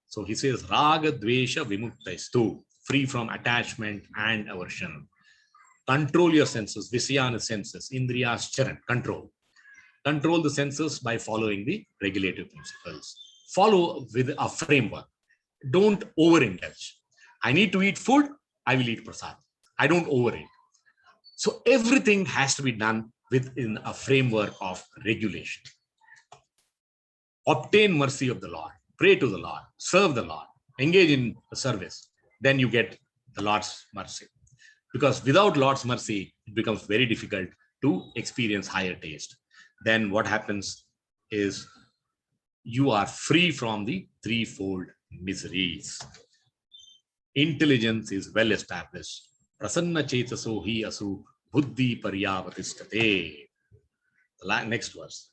So he says, raga dvesha vimuktaistu, free from attachment and aversion. Control your senses. Visayana senses. Indriyas charan, control. Control the senses by following the regulative principles. Follow with a framework. Don't overindulge. I need to eat food, I will eat prasad. I don't overeat. So everything has to be done within a framework of regulation. Obtain mercy of the Lord. Pray to the Lord. Serve the Lord. Engage in the service. Then you get the Lord's mercy. Because without Lord's mercy, it becomes very difficult to experience higher taste. Then what happens is you are free from the 3-fold miseries. Intelligence is well established. Prasanna chetaso hi asu buddhi paryavatistate. Next verse.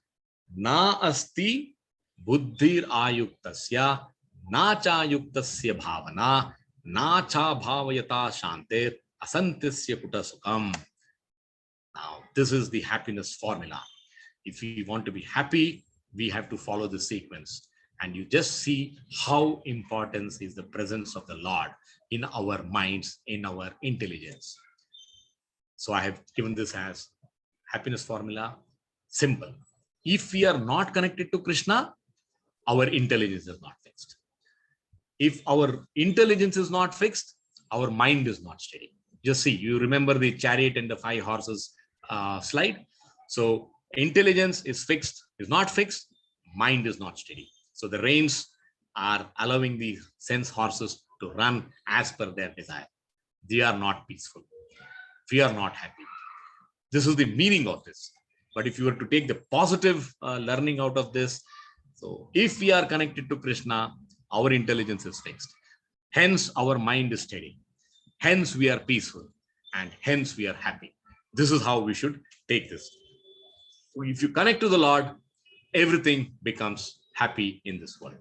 Na asti buddhir ayuktasya na cha yuktasya bhavana na cha bhavayata shantir asantisya kutasukam. Now, this is the happiness formula. If we want to be happy, we have to follow the sequence. And you just see how important is the presence of the Lord in our minds, in our intelligence. So I have given this as happiness formula. Simple. If we are not connected to Krishna, our intelligence is not fixed. If our intelligence is not fixed, our mind is not steady. Just see, you remember the chariot and the 5 horses slide. So intelligence is fixed, is not fixed, mind is not steady. So the reins are allowing the sense horses to run as per their desire. They are not peaceful. We are not happy. This is the meaning of this. But if you were to take the positive learning out of this, so if we are connected to Krishna, our intelligence is fixed. Hence, our mind is steady. Hence, we are peaceful. And hence, we are happy. This is how we should take this. So if you connect to the Lord, everything becomes happy in this world.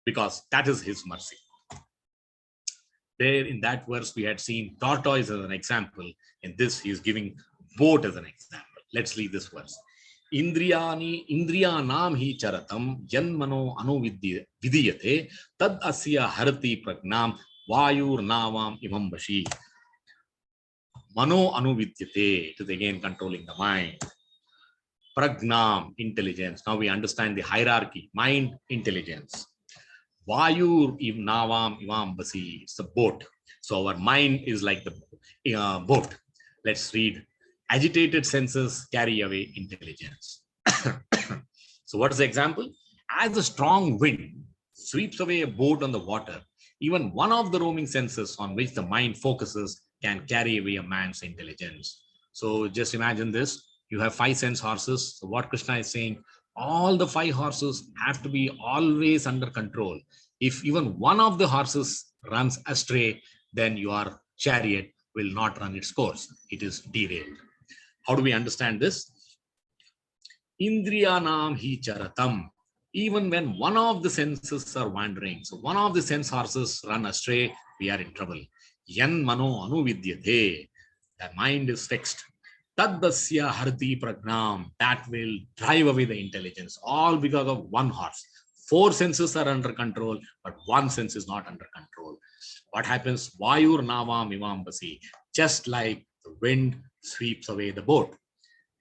Because that is His mercy. There in that verse, we had seen tortoise as an example. In this, He is giving boat as an example. Let's read this verse. Indriyanam hi charatam janmano anuvidiyate tad asya harati pragnam vayur navam imam vashi. Mano anuvidyate, it is again controlling the mind. Pragnam, intelligence. Now we understand the hierarchy. Mind, intelligence. Vayur navam imam vashi. It's the boat. So our mind is like the boat. Let's read. Agitated senses carry away intelligence. So what is the example? As a strong wind sweeps away a boat on the water, even one of the roaming senses on which the mind focuses can carry away a man's intelligence. So just imagine this. You have 5 sense horses. So what Krishna is saying, all the 5 horses have to be always under control. If even one of the horses runs astray, then your chariot will not run its course. It is derailed. How do we understand this? Indriyanam hi charatam. Even when one of the senses are wandering, so one of the sense horses run astray, we are in trouble. Yan mano anuvidyate. The mind is fixed. Taddasya harti pragnam. That will drive away the intelligence. All because of one horse. 4 senses are under control, but 1 sense is not under control. What happens? Vayur navam imam vashi. Just like the wind sweeps away the boat.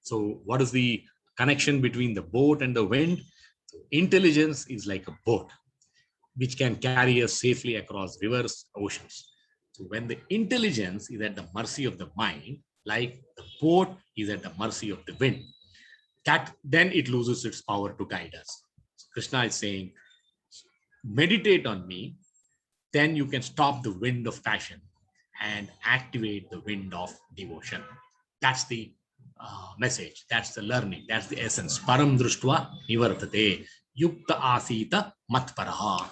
So what is the connection between the boat and the wind? So intelligence is like a boat, which can carry us safely across rivers, oceans. So when the intelligence is at the mercy of the mind, like the boat is at the mercy of the wind, then it loses its power to guide us. So Krishna is saying, meditate on me, then you can stop the wind of passion and activate the wind of devotion. That's the message. That's the learning. That's the essence. Param drushtva nivartate yukta asita matparaha.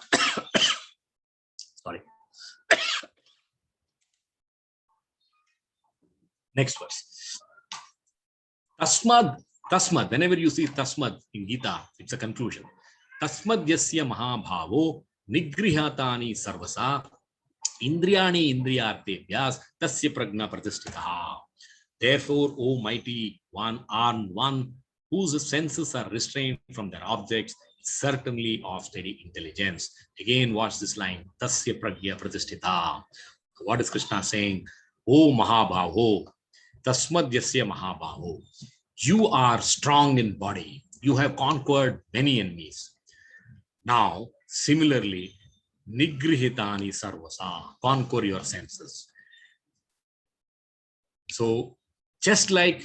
Sorry. Next verse. Tasmad. Whenever you see tasmad in Gita, it's a conclusion. Tasmad yasya mahabhavo nigrihatani sarvasa indriyani indriyartebhyas tasya pragna pratisthitaha. Therefore, O mighty one, armed one, whose senses are restrained from their objects, is certainly of steady intelligence. Again, watch this line. Tasya pragya pratisthita. What is Krishna saying? O Mahabhavo, Tasmad yasya Mahabhavo. You are strong in body. You have conquered many enemies. Now, similarly, Nigrihitani sarvasa. Conquer your senses. So, just like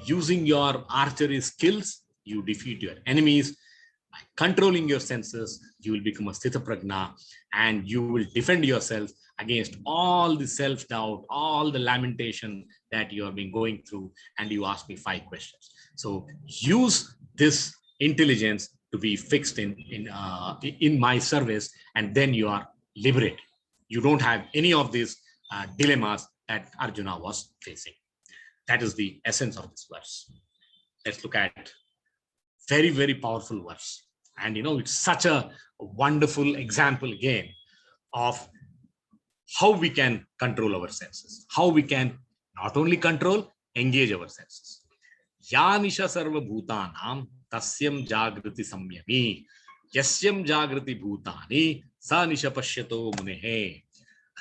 using your archery skills, you defeat your enemies. By controlling your senses, you will become a sthita prajna, and you will defend yourself against all the self-doubt, all the lamentation that you have been going through. And you ask me 5 questions. So use this intelligence to be fixed in my service, and then you are liberated. You don't have any of these dilemmas that Arjuna was facing. That is the essence of this verse. Let's look at very, very powerful verse. And it's such a wonderful example again of how we can control our senses, how we can not only control, engage our senses. Yanisha sarva bhutanam tasyam jagrati samyami yasyam jagrati bhutani sa nisha pashyato munehe.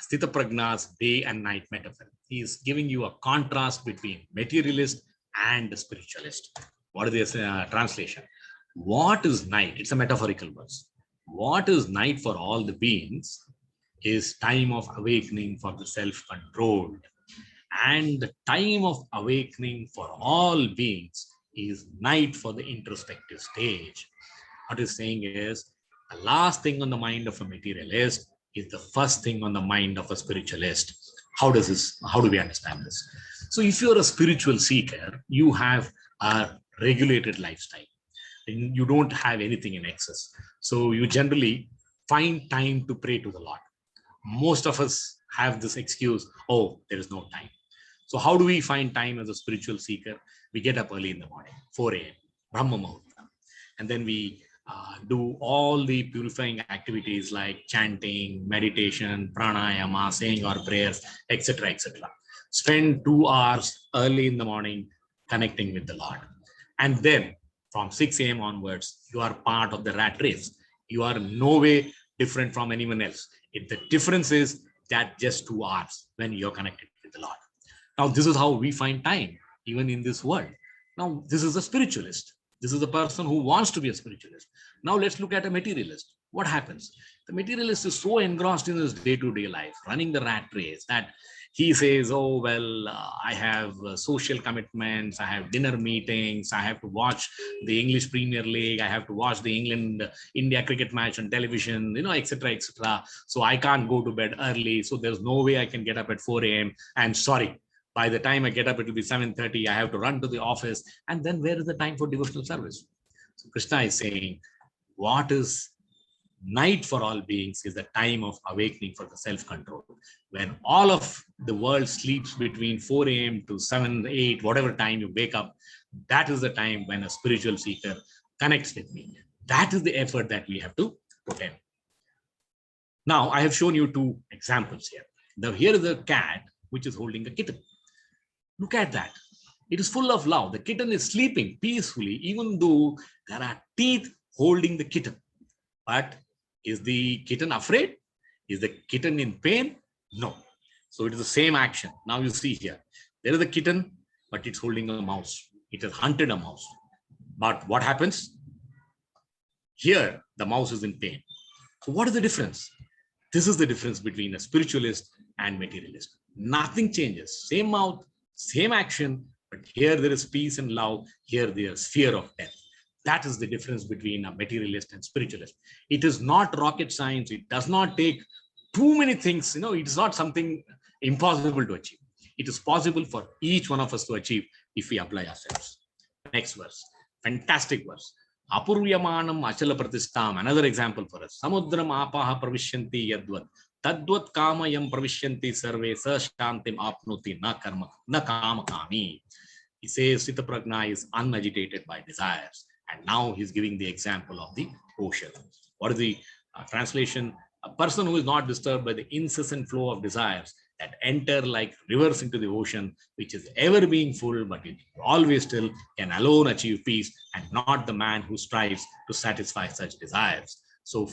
Sthita Prajna's day and night metaphor. He is giving you a contrast between materialist and the spiritualist. What is the translation? What is night? It's a metaphorical verse. What is night for all the beings is time of awakening for the self-controlled. And the time of awakening for all beings is night for the introspective stage. What he's saying is, the last thing on the mind of a materialist is the first thing on the mind of a spiritualist. How do we understand this? So if you're a spiritual seeker, you have a regulated lifestyle. And you don't have anything in excess. So you generally find time to pray to the Lord. Most of us have this excuse, oh, there is no time. So how do we find time as a spiritual seeker? We get up early in the morning, 4 a.m., Brahma Muhurta. And then we do all the purifying activities like chanting, meditation, pranayama, saying our prayers, etc., etc. Spend 2 hours early in the morning connecting with the Lord. And then from 6 a.m. onwards, you are part of the rat race. You are in no way different from anyone else. The difference is that just 2 hours when you're connected with the Lord. Now, this is how we find time, even in this world. Now, this is a spiritualist. This is a person who wants to be a spiritualist. Now, let's look at a materialist. What happens? The materialist is so engrossed in his day-to-day life, running the rat race, that he says, oh, well, I have social commitments, I have dinner meetings, I have to watch the English Premier League, I have to watch the England-India cricket match on television, etc., etc. So I can't go to bed early. So there's no way I can get up at 4 a.m. And sorry, by the time I get up, it will be 7:30. I have to run to the office. And then where is the time for devotional service? So Krishna is saying, what is night for all beings is the time of awakening for the self-control. When all of the world sleeps between 4 a.m. to 7, 8, whatever time you wake up, that is the time when a spiritual seeker connects with me. That is the effort that we have to put in. Now, I have shown you 2 examples here. Here is a cat which is holding a kitten. Look at that. It is full of love. The kitten is sleeping peacefully, even though there are teeth holding the kitten. But is the kitten afraid? Is the kitten in pain? No. So it is the same action. Now you see here, there is a kitten, but it's holding a mouse. It has hunted a mouse. But what happens? Here, the mouse is in pain. So what is the difference? This is the difference between a spiritualist and materialist. Nothing changes. Same mouth, same action, but here there is peace and love. Here there is fear of death. That is the difference between a materialist and spiritualist. It is not rocket science. It does not take too many things. It is not something impossible to achieve. It is possible for each one of us to achieve if we apply ourselves. Next verse. Fantastic verse. Apurvyamanam achala pratistam. Another example for us. Samudram apaha pravishyanti yadvat. Tadvat kamayam pravishyanti sarve sa shantim apnoti na karma na kama kami. He says Sthita Prajna is unagitated by desires. And now he's giving the example of the ocean. What is the translation? A person who is not disturbed by the incessant flow of desires that enter like rivers into the ocean, which is ever being full, but it always still, can alone achieve peace, and not the man who strives to satisfy such desires. So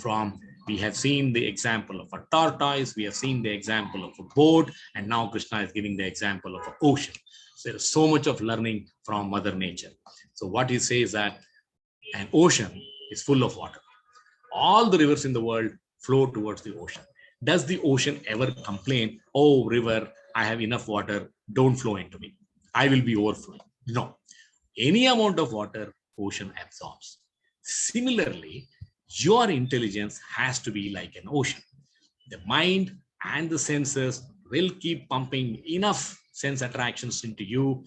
we have seen the example of a tortoise, we have seen the example of a boat, and now Krishna is giving the example of an ocean. So there is so much of learning from Mother Nature. So what he says that an ocean is full of water. All the rivers in the world flow towards the ocean. Does the ocean ever complain, oh, river, I have enough water, don't flow into me, I will be overflowing? No. Any amount of water, ocean absorbs. Similarly, your intelligence has to be like an ocean. The mind and the senses will keep pumping enough sense attractions into you.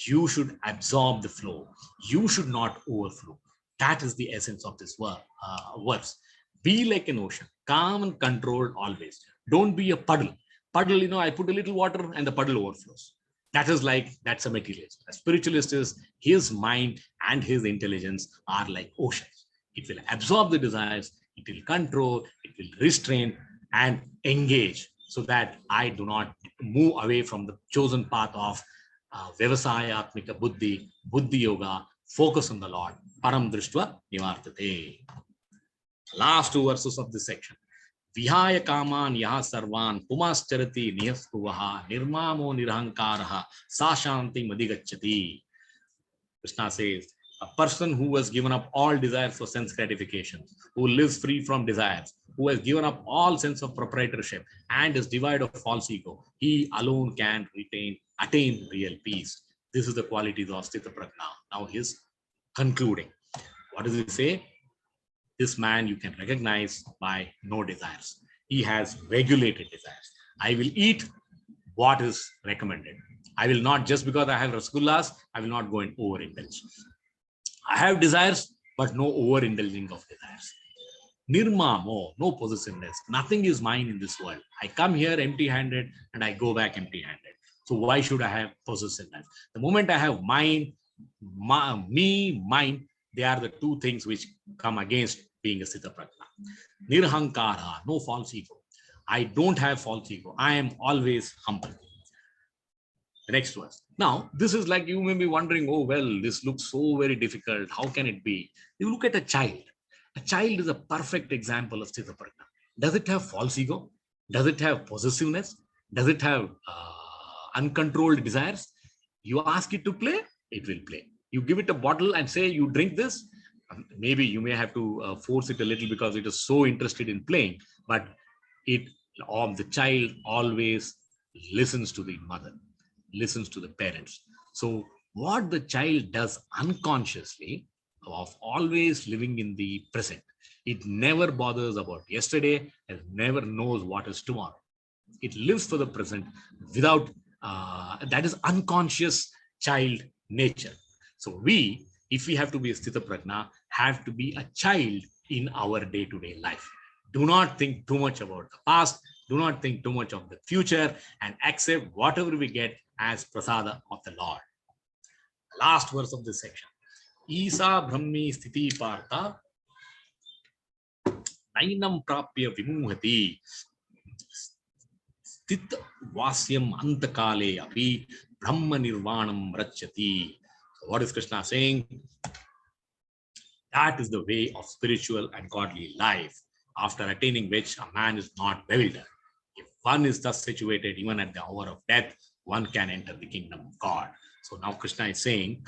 You should absorb the flow. You should not overflow. That is the essence of this verse. Be like an ocean, calm and controlled always. Don't be a puddle. Puddle, I put a little water and the puddle overflows. That's a materialist. A spiritualist is his mind and his intelligence are like oceans. It will absorb the desires, it will control, it will restrain and engage, so that I do not move away from the chosen path of Vyavasayatmika buddhi, buddhi yoga, focus on the Lord. Param drishtva nivartate. Last 2 verses of this section. Vihaya kaman yaha sarvan pumascharati niyaspuvaha nirmamo nirahankaraha sashanti madigacchati. Krishna says, a person who has given up all desires for sense gratification, who lives free from desires, who has given up all sense of proprietorship and is devoid of false ego, he alone can attain real peace. This is the qualities of Sthita Prajna. Now he's concluding. What does he say? This man you can recognize by no desires. He has regulated desires. I will eat what is recommended. I will not, just because I have rasgullas, I will not go and overindulge. I have desires, but no overindulging of desires. Nirmamo, no possessiveness. Nothing is mine in this world. I come here empty-handed and I go back empty-handed. So why should I have possessiveness? The moment I have mine, mine, they are the two things which come against being a Sthita Prajna. Nirhankara, no false ego. I don't have false ego. I am always humble. The next verse. Now, this is like, you may be wondering, oh, well, this looks so very difficult. How can it be? You look at a child. A child is a perfect example of Sthita Prajna. Does it have false ego? Does it have possessiveness? Does it have uncontrolled desires? You ask it to play, it will play. You give it a bottle and say, you drink this. Maybe you may have to force it a little because it is so interested in playing, but the child always listens to the mother, listens to the parents. So what the child does unconsciously of always living in the present, it never bothers about yesterday and never knows what is tomorrow. It lives for the present without, that is unconscious child nature. So if we have to be a Sthita Prajna, have to be a child in our day-to-day life. Do not think too much about the past. Do not think too much of the future, and accept whatever we get as prasada of the Lord. Last verse of this section. Isa Brahmi Sthiti Partha Nainam Prapya Vimuhati Sthit Vasyam Antakale Api Brahma Nirvanam Rachati. So what is Krishna saying? That is the way of spiritual and godly life, after attaining which a man is not bewildered. If one is thus situated, even at the hour of death, one can enter the kingdom of God. So now Krishna is saying,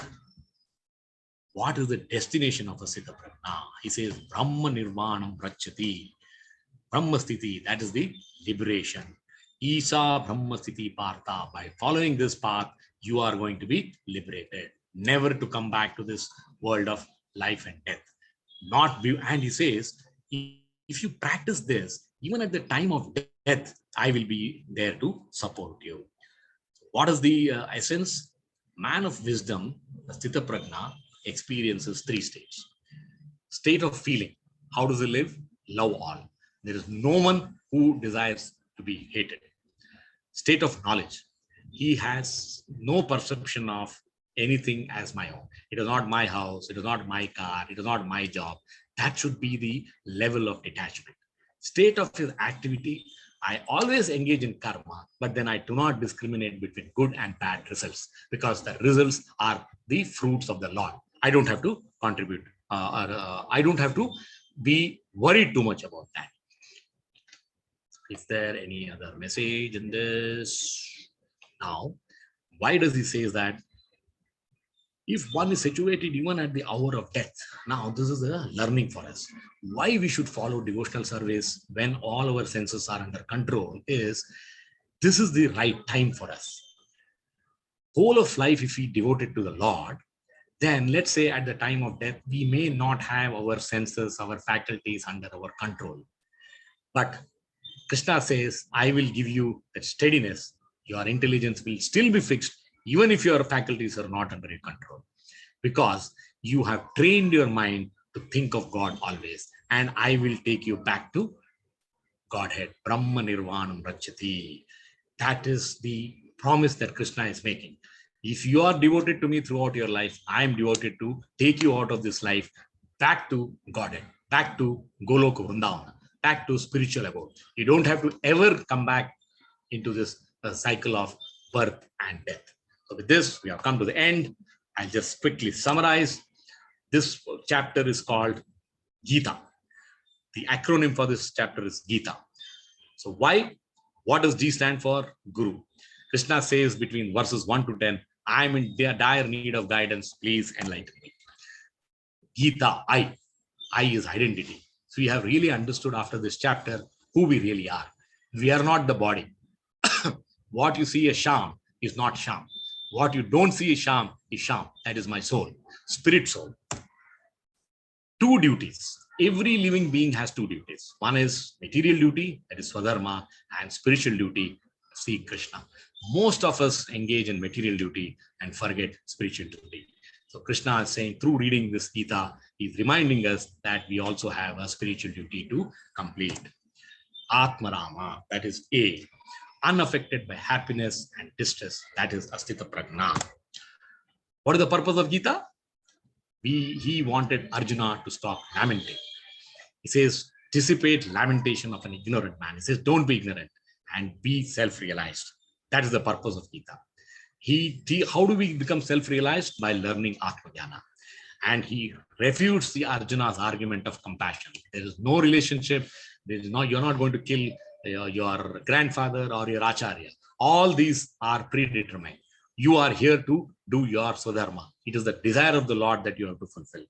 what is the destination of a Sthita Prajna? He says, Brahma Nirvanam Rachati. Brahma Sthiti, that is the liberation. Isa Brahma Sthiti Partha. By following this path, you are going to be liberated, never to come back to this world of life and death. And he says, if you practice this, even at the time of death, I will be there to support you. What is the essence? Man of wisdom, the Sthita Prajna, experiences three states. State of feeling. How does he live? Love all. There is no one who desires to be hated. State of knowledge. He has no perception of anything as my own. It is not my house. It is not my car. It is not my job. That should be the level of detachment. State of his activity. I always engage in karma, but then I do not discriminate between good and bad results, because the results are the fruits of the Lord. I don't have to contribute, I don't have to be worried too much about that. Is there any other message in this? Now, why does he say that? If one is situated even at the hour of death, now this is a learning for us. Why we should follow devotional service when all our senses are under control is, this is the right time for us. Whole of life, if we devote it to the Lord, then let's say at the time of death, we may not have our senses, our faculties under our control. But Krishna says, I will give you that steadiness. Your intelligence will still be fixed, even if your faculties are not under your control, because you have trained your mind to think of God always. And I will take you back to Godhead. Brahma Nirvanam Rachati. That is the promise that Krishna is making. If you are devoted to me throughout your life, I am devoted to take you out of this life back to Godhead, back to Goloka Vrindavana, back to spiritual abode. You don't have to ever come back into this cycle of birth and death. So with this, we have come to the end. I'll just quickly summarize. This chapter is called Gita. The acronym for this chapter is Gita. So why? What does G stand for? Guru. Krishna says between verses 1 to 10, I am in dire need of guidance. Please enlighten me. Gita, I is identity. So we have really understood after this chapter who we really are. We are not the body. What you see as Sham is not Sham. What you don't see as Sham is Sham. That is my soul, spirit soul. Two duties. Every living being has two duties. One is material duty, that is Swadharma, and spiritual duty, seek Krishna. Most of us engage in material duty and forget spiritual duty. So Krishna is saying through reading this Gita, he's reminding us that we also have a spiritual duty to complete. Atmarama, that is A. Unaffected by happiness and distress, that is Astita Prajna. What is the purpose of Gita? He wanted Arjuna to stop lamenting. He says, dissipate lamentation of an ignorant man. He says, don't be ignorant and be self-realized. That is the purpose of Gita. How do we become self-realized? By learning Atmajnana. And he refutes the Arjuna's argument of compassion. There is no relationship. You're not going to kill your grandfather or your acharya. All these are predetermined. You are here to do your Swadharma. It is the desire of the Lord that you have to fulfill.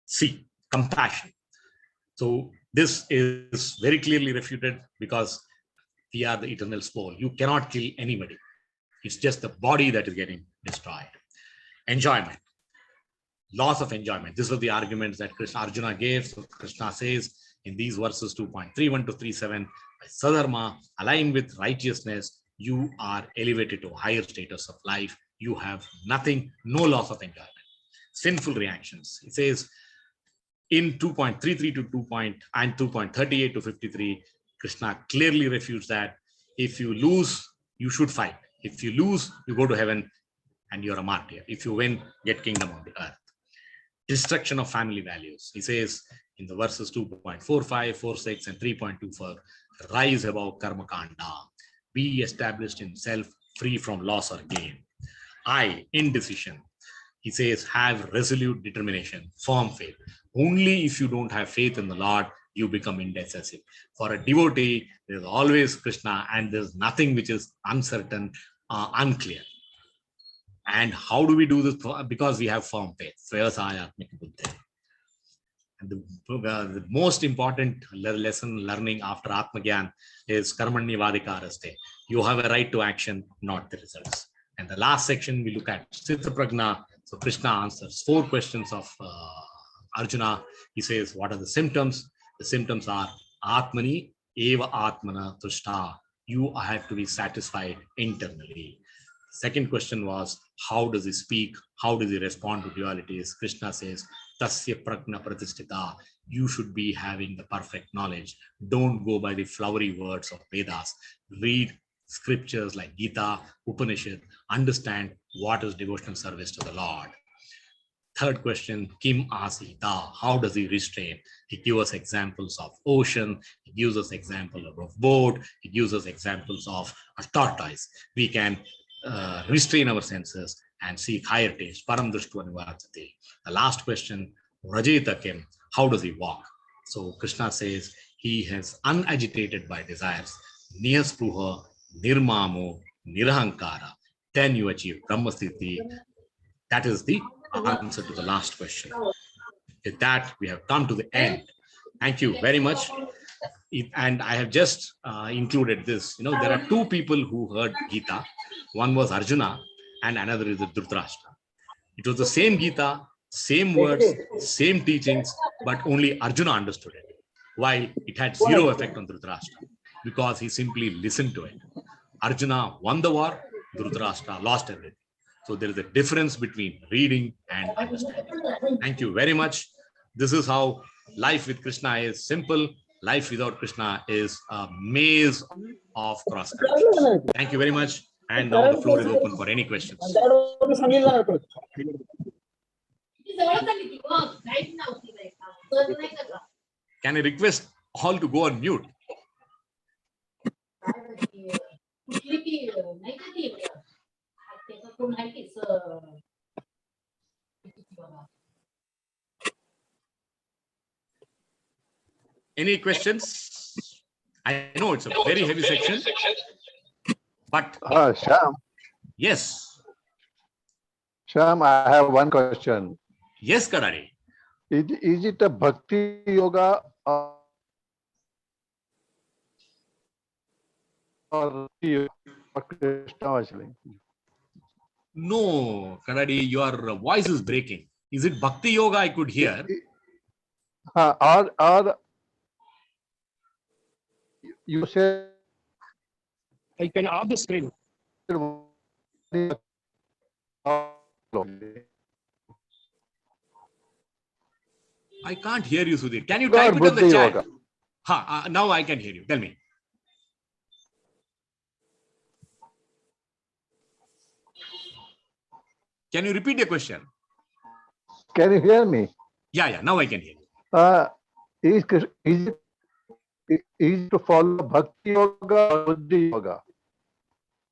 C, compassion. So this is very clearly refuted because we are the eternal soul. You cannot kill anybody. It's just the body that is getting destroyed. Enjoyment. Loss of enjoyment. These were the arguments that Arjuna gave. So Krishna says in these verses 2.31 to 3.7, by Sadharma, aligned with righteousness, you are elevated to a higher status of life. You have nothing, no loss of enjoyment. Sinful reactions. It says in 2.33 to 2.38 to 53, Krishna clearly refutes that if you lose, you should fight. If you lose, you go to heaven and you're a martyr. If you win, get kingdom on the earth. Destruction of family values. He says in the verses 2.45, 46, and 3.24, rise above karma kanda. Be established in self, free from loss or gain. I, indecision. He says, have resolute determination, firm faith. Only if you don't have faith in the Lord, you become indecisive. For a devotee, there's always Krishna and there's nothing which is uncertain, unclear. And how do we do this? Because we have firm faith. And the most important lesson learning after Atmagyan is Karmanya Vadikaraste. You have a right to action, not the results. And the last section we look at Sthita Prajna. So Krishna answers 4 questions of Arjuna. He says, what are the symptoms? The symptoms are Atmani eva Atmana Tushta. You have to be satisfied internally. Second question was, how does he speak? How does he respond to dualities? Krishna says, Tasya Prajna Pratisthita. You should be having the perfect knowledge. Don't go by the flowery words of Vedas. Read scriptures like Gita, Upanishad. Understand what is devotional service to the Lord. Third question, Kim Asita. How does he restrain? He gives us examples of ocean. He gives us examples of boat. He gives us examples of a tortoise. We can restrain our senses and seek higher taste. Param Drishtu Anivartate. The last question, Rajeta Kim. How does he walk? So Krishna says he is unagitated by desires. Niyaspruha, Nirmamo, Nirahankara. Then you achieve Brahmasthiti. That is the answer to the last question. With that, we have come to the end. Thank you very much. And I have just included this. You know, there are 2 people who heard Gita. One was Arjuna and another is the Dhritarashtra. It was the same Gita, same words, same teachings, but only Arjuna understood it. While it had 0 effect on Dhritarashtra because he simply listened to it. Arjuna won the war, Dhritarashtra lost everything. So there is a difference between reading and understanding. Thank you very much. This is how life with Krishna is simple. Life without Krishna is a maze of cross connections. Thank you very much. And now the floor is open for any questions. Can I request all to go on mute? Any questions? I know it's a very heavy section, but Shyam, yes, I have one question. yes, Kadari. Is it a bhakti yoga or Krishna Vaishali? No, Kadari, your voice is breaking. Is it Bhakti Yoga I could hear? Or you said I can off the screen. I can't hear you, Sudhir. Can you type it on the Buddhi chat? yoga. Now I can hear you. Tell me. Can you repeat the question? Can you hear me? Yeah, now I can hear you. Is to follow bhakti yoga or buddhi yoga?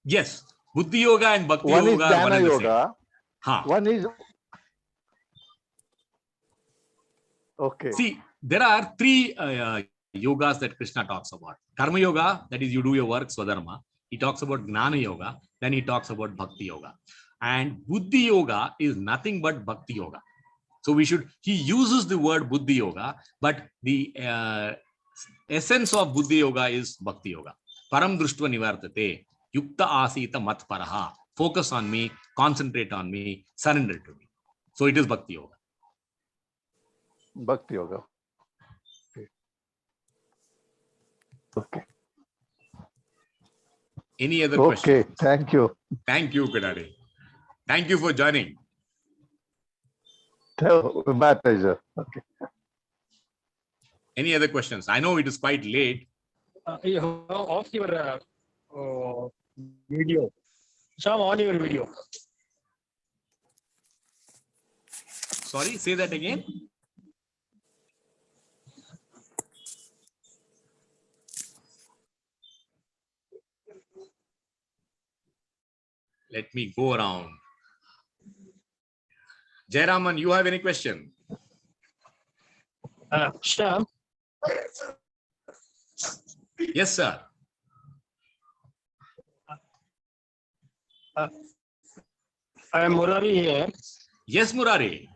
Yes, Buddhi Yoga and Bhakti One is Yoga are one jnana and the same. yoga. Huh. One is okay. See, there are three yogas that Krishna talks about. Karma Yoga, that is you do your work, Swadharma. He talks about Gnana Yoga. Then he talks about Bhakti Yoga. And Buddhi Yoga is nothing but Bhakti Yoga. So he uses the word Buddhi Yoga, but the essence of Buddhi Yoga is Bhakti Yoga. Param Društva Nivartate, Yukta Asita Matparaha. Focus on me, concentrate on me, surrender to me. So it is Bhakti Yoga. Bhakti yoga. Okay. Any other question? Okay, thank you. Thank you, Kadari. Thank you for joining. My pleasure. Okay. Any other questions? I know it is quite late. You have off your video. Shyam, on your video. Sorry, say that again. Let me go around. Jayaraman, you have any question? Shyam, Yes, sir. I am Murari here. Yes, Murari.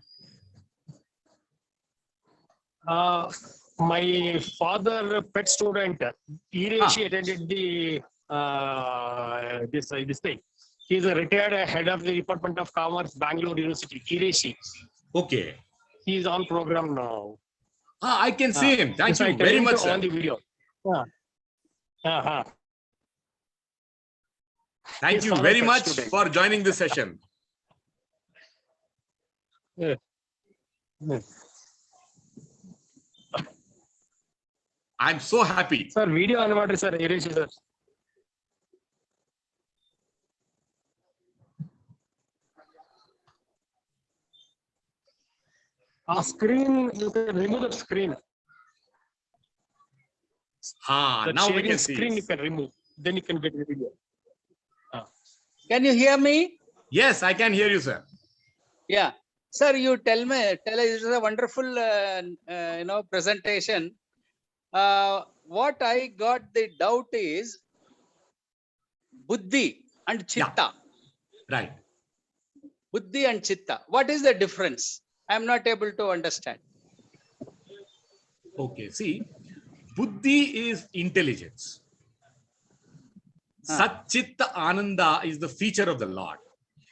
My father, pet student, Ireshi attended the this thing. He is a retired head of the Department of Commerce, Bangalore University, Ireshi. Okay. He is on program now. I can see him. Thank you very much, sir. On the video. Thank you very much for joining this session. I'm so happy. Sir, video on sir, Ireshi sir. Screen, you can remove the screen. Now we can see. Screen you can remove. Then you can get the video. Can you hear me? Yes, I can hear you, sir. Yeah. Sir, you tell us, it is a wonderful presentation. What I got the doubt is buddhi and chitta. Yeah. Right. Buddhi and chitta. What is the difference? I am not able to understand. Okay, see, buddhi is intelligence. Sat Chitta Ananda is the feature of the Lord.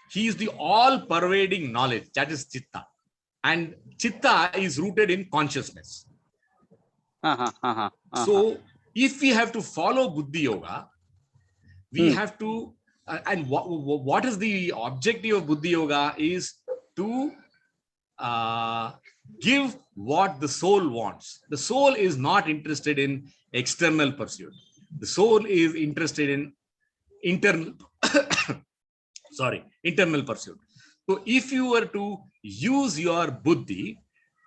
He is the all-pervading knowledge, that is Chitta. And Chitta is rooted in consciousness. So, if we have to follow Buddhi Yoga, we have to, and what is the objective of Buddhi Yoga is to give what the soul wants. The soul is not interested in external pursuit. The soul is interested in internal pursuit. So if you were to use your buddhi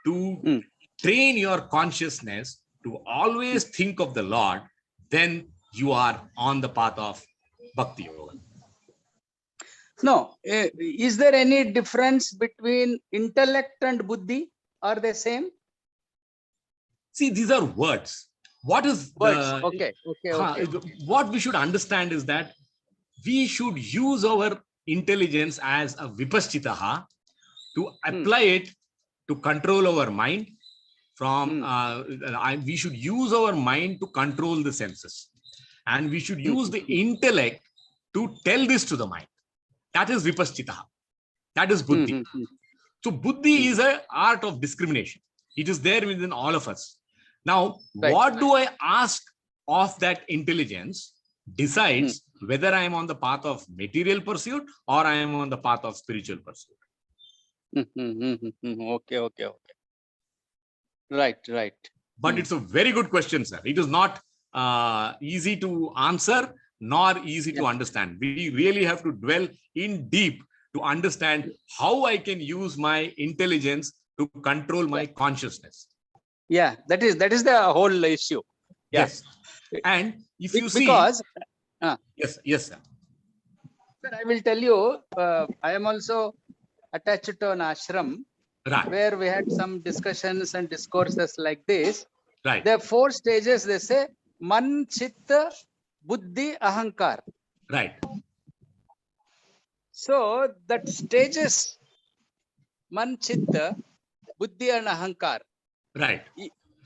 to train your consciousness to always think of the Lord, then you are on the path of Bhakti Yoga. No, is there any difference between intellect and buddhi? Are they same? See, these are words. what is Words. the, Okay. what we should understand is that we should use our intelligence as a vipaschitaha to apply it to control our mind from we should use our mind to control the senses, and we should use the intellect to tell this to the mind. That is vipaschitaha. That is buddhi. So buddhi is an art of discrimination. It is there within all of us. Now, what do I ask of that intelligence decides whether I am on the path of material pursuit or I am on the path of spiritual pursuit. Okay. Right. But it's a very good question, sir. It is not easy to answer nor easy to understand. We really have to dwell in deep to understand how I can use my intelligence to control my consciousness. Yeah, that is the whole issue. Yeah. Yes. And if you see, because yes, sir. sir, I will tell you, I am also attached to an ashram Right. where we had some discussions and discourses like this. Right. There are 4 stages. They say man, chitta, buddhi, ahankar. Right. So that stages man, chitta, buddhi and ahankar. Right.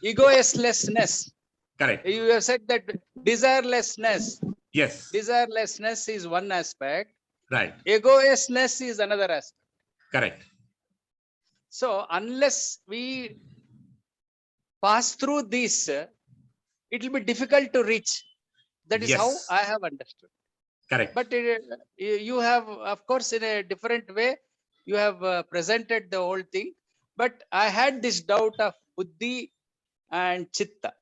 Egoistlessness. Correct. You have said that desirelessness. Yes. Desirelessness is one aspect. Right. Egoistlessness is another aspect. Correct. So unless we pass through this, it will be difficult to reach. That is how I have understood. Correct. But you have, of course, in a different way, you have presented the whole thing. But I had this doubt of buddhi and chitta.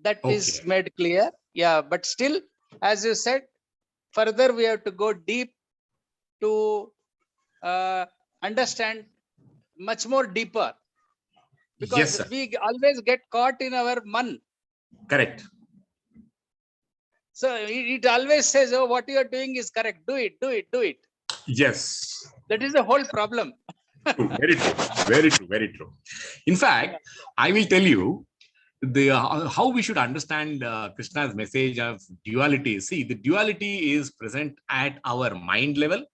That is made clear. Yeah, but still, as you said, further we have to go deep to understand much more deeper. Because we always get caught in our man. Correct. So it always says, oh, what you are doing is correct. Do it. Yes. That is the whole problem. True. Very true. In fact, I will tell you how we should understand Krishna's message of duality. See, the duality is present at our mind level,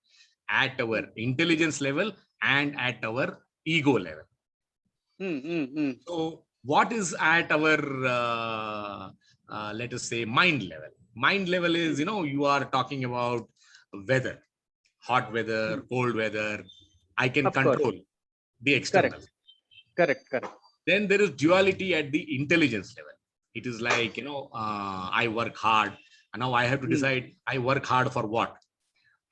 at our intelligence level, and at our ego level. So what is at our let us say mind level? Mind level is, you are talking about weather, hot weather, cold weather. I can control the external. Correct. Then there is duality at the intelligence level. It is like, I work hard, and now I have to decide I work hard for what?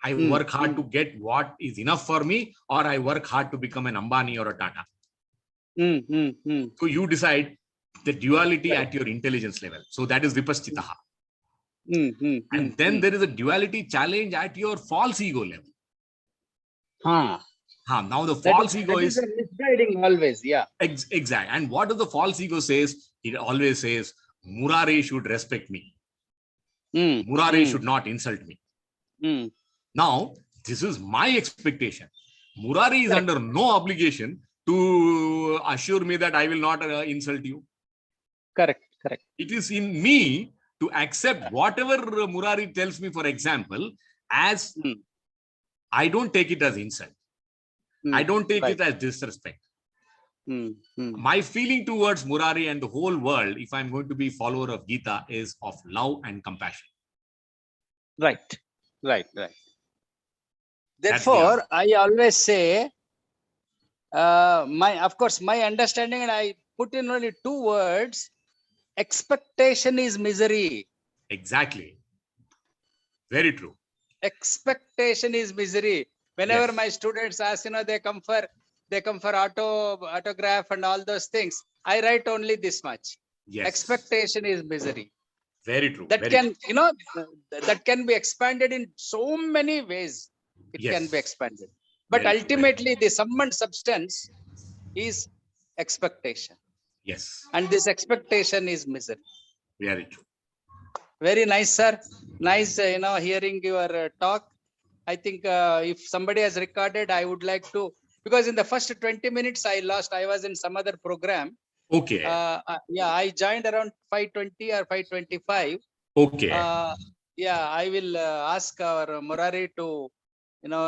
I work hard to get what is enough for me, or I work hard to become an Ambani or a Tata. So you decide the duality at your intelligence level. So that is vipaschitaha. And then there is a duality challenge at your false ego level. Now the false ego is misguiding always. Yeah. Exact. And what does the false ego says? It always says Murari should respect me. Murari should not insult me. Now this is my expectation. Murari is under no obligation to assure me that I will not insult you. Correct. It is in me to accept whatever Murari tells me, for example, as I don't take it as insult. I don't take it as disrespect. My feeling towards Murari and the whole world, if I'm going to be a follower of Gita, is of love and compassion. Right. Therefore, I always say, of course, my understanding, and I put in only 2 words: expectation is misery. Exactly. Very true. Expectation is misery. Whenever my students ask, they come for autograph and all those things, I write only this much. Yes. Expectation is misery. Very true. That that can be expanded in so many ways. It can be expanded. But ultimately, the sum and substance is expectation. Yes. And this expectation is misery. Very true. Very nice, sir. Nice, hearing your talk. I think if somebody has recorded, I would like to, because in the first 20 minutes I lost, I was in some other program. Okay. Yeah, I joined around 5:20 or 5:25. Okay. Yeah, I will ask our Murari to,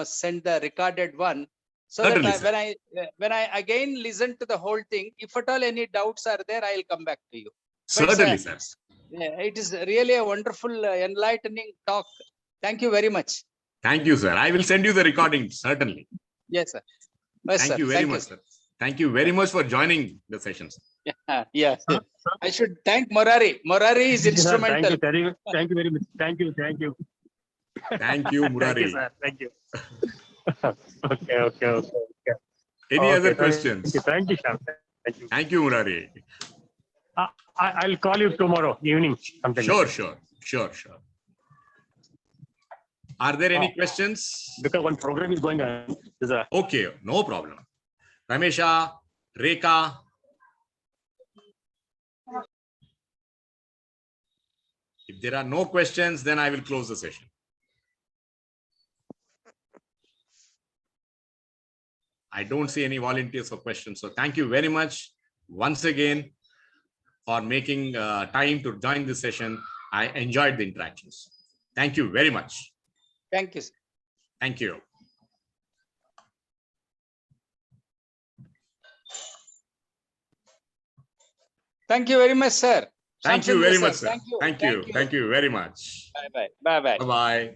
send the recorded one, so Certainly, that sir. when I again listen to the whole thing, if at all any doubts are there, I'll come back to you. But Certainly, sir. it is really a wonderful, enlightening talk. Thank you very much. Thank you, sir. I will send you the recording. Certainly. Yes, sir. Yes, Thank sir. you very Thank you, much, sir. sir. Thank you very much for joining the sessions. Yeah. I should thank Murari. Murari is Thank instrumental. you, thank you very much. Thank you. Thank you, Thank you, Murari. sir. Thank you. Okay. Any other Okay, questions? Thank you, Shyam. Thank you. Thank you, Murari. I'll call you tomorrow evening. Something like Sure. that. Are there any questions? Because one program is going on. Okay, no problem. Ramesha, Rekha. If there are no questions, then I will close the session. I don't see any volunteers for questions. So thank you very much once again for making time to join this session. I enjoyed the interactions. Thank you very much. Thank you, sir. Thank you. Thank you very much, sir. Thank you Shamsundar very sir, much, sir. Thank you. Thank you very much. Bye-bye. Bye-bye.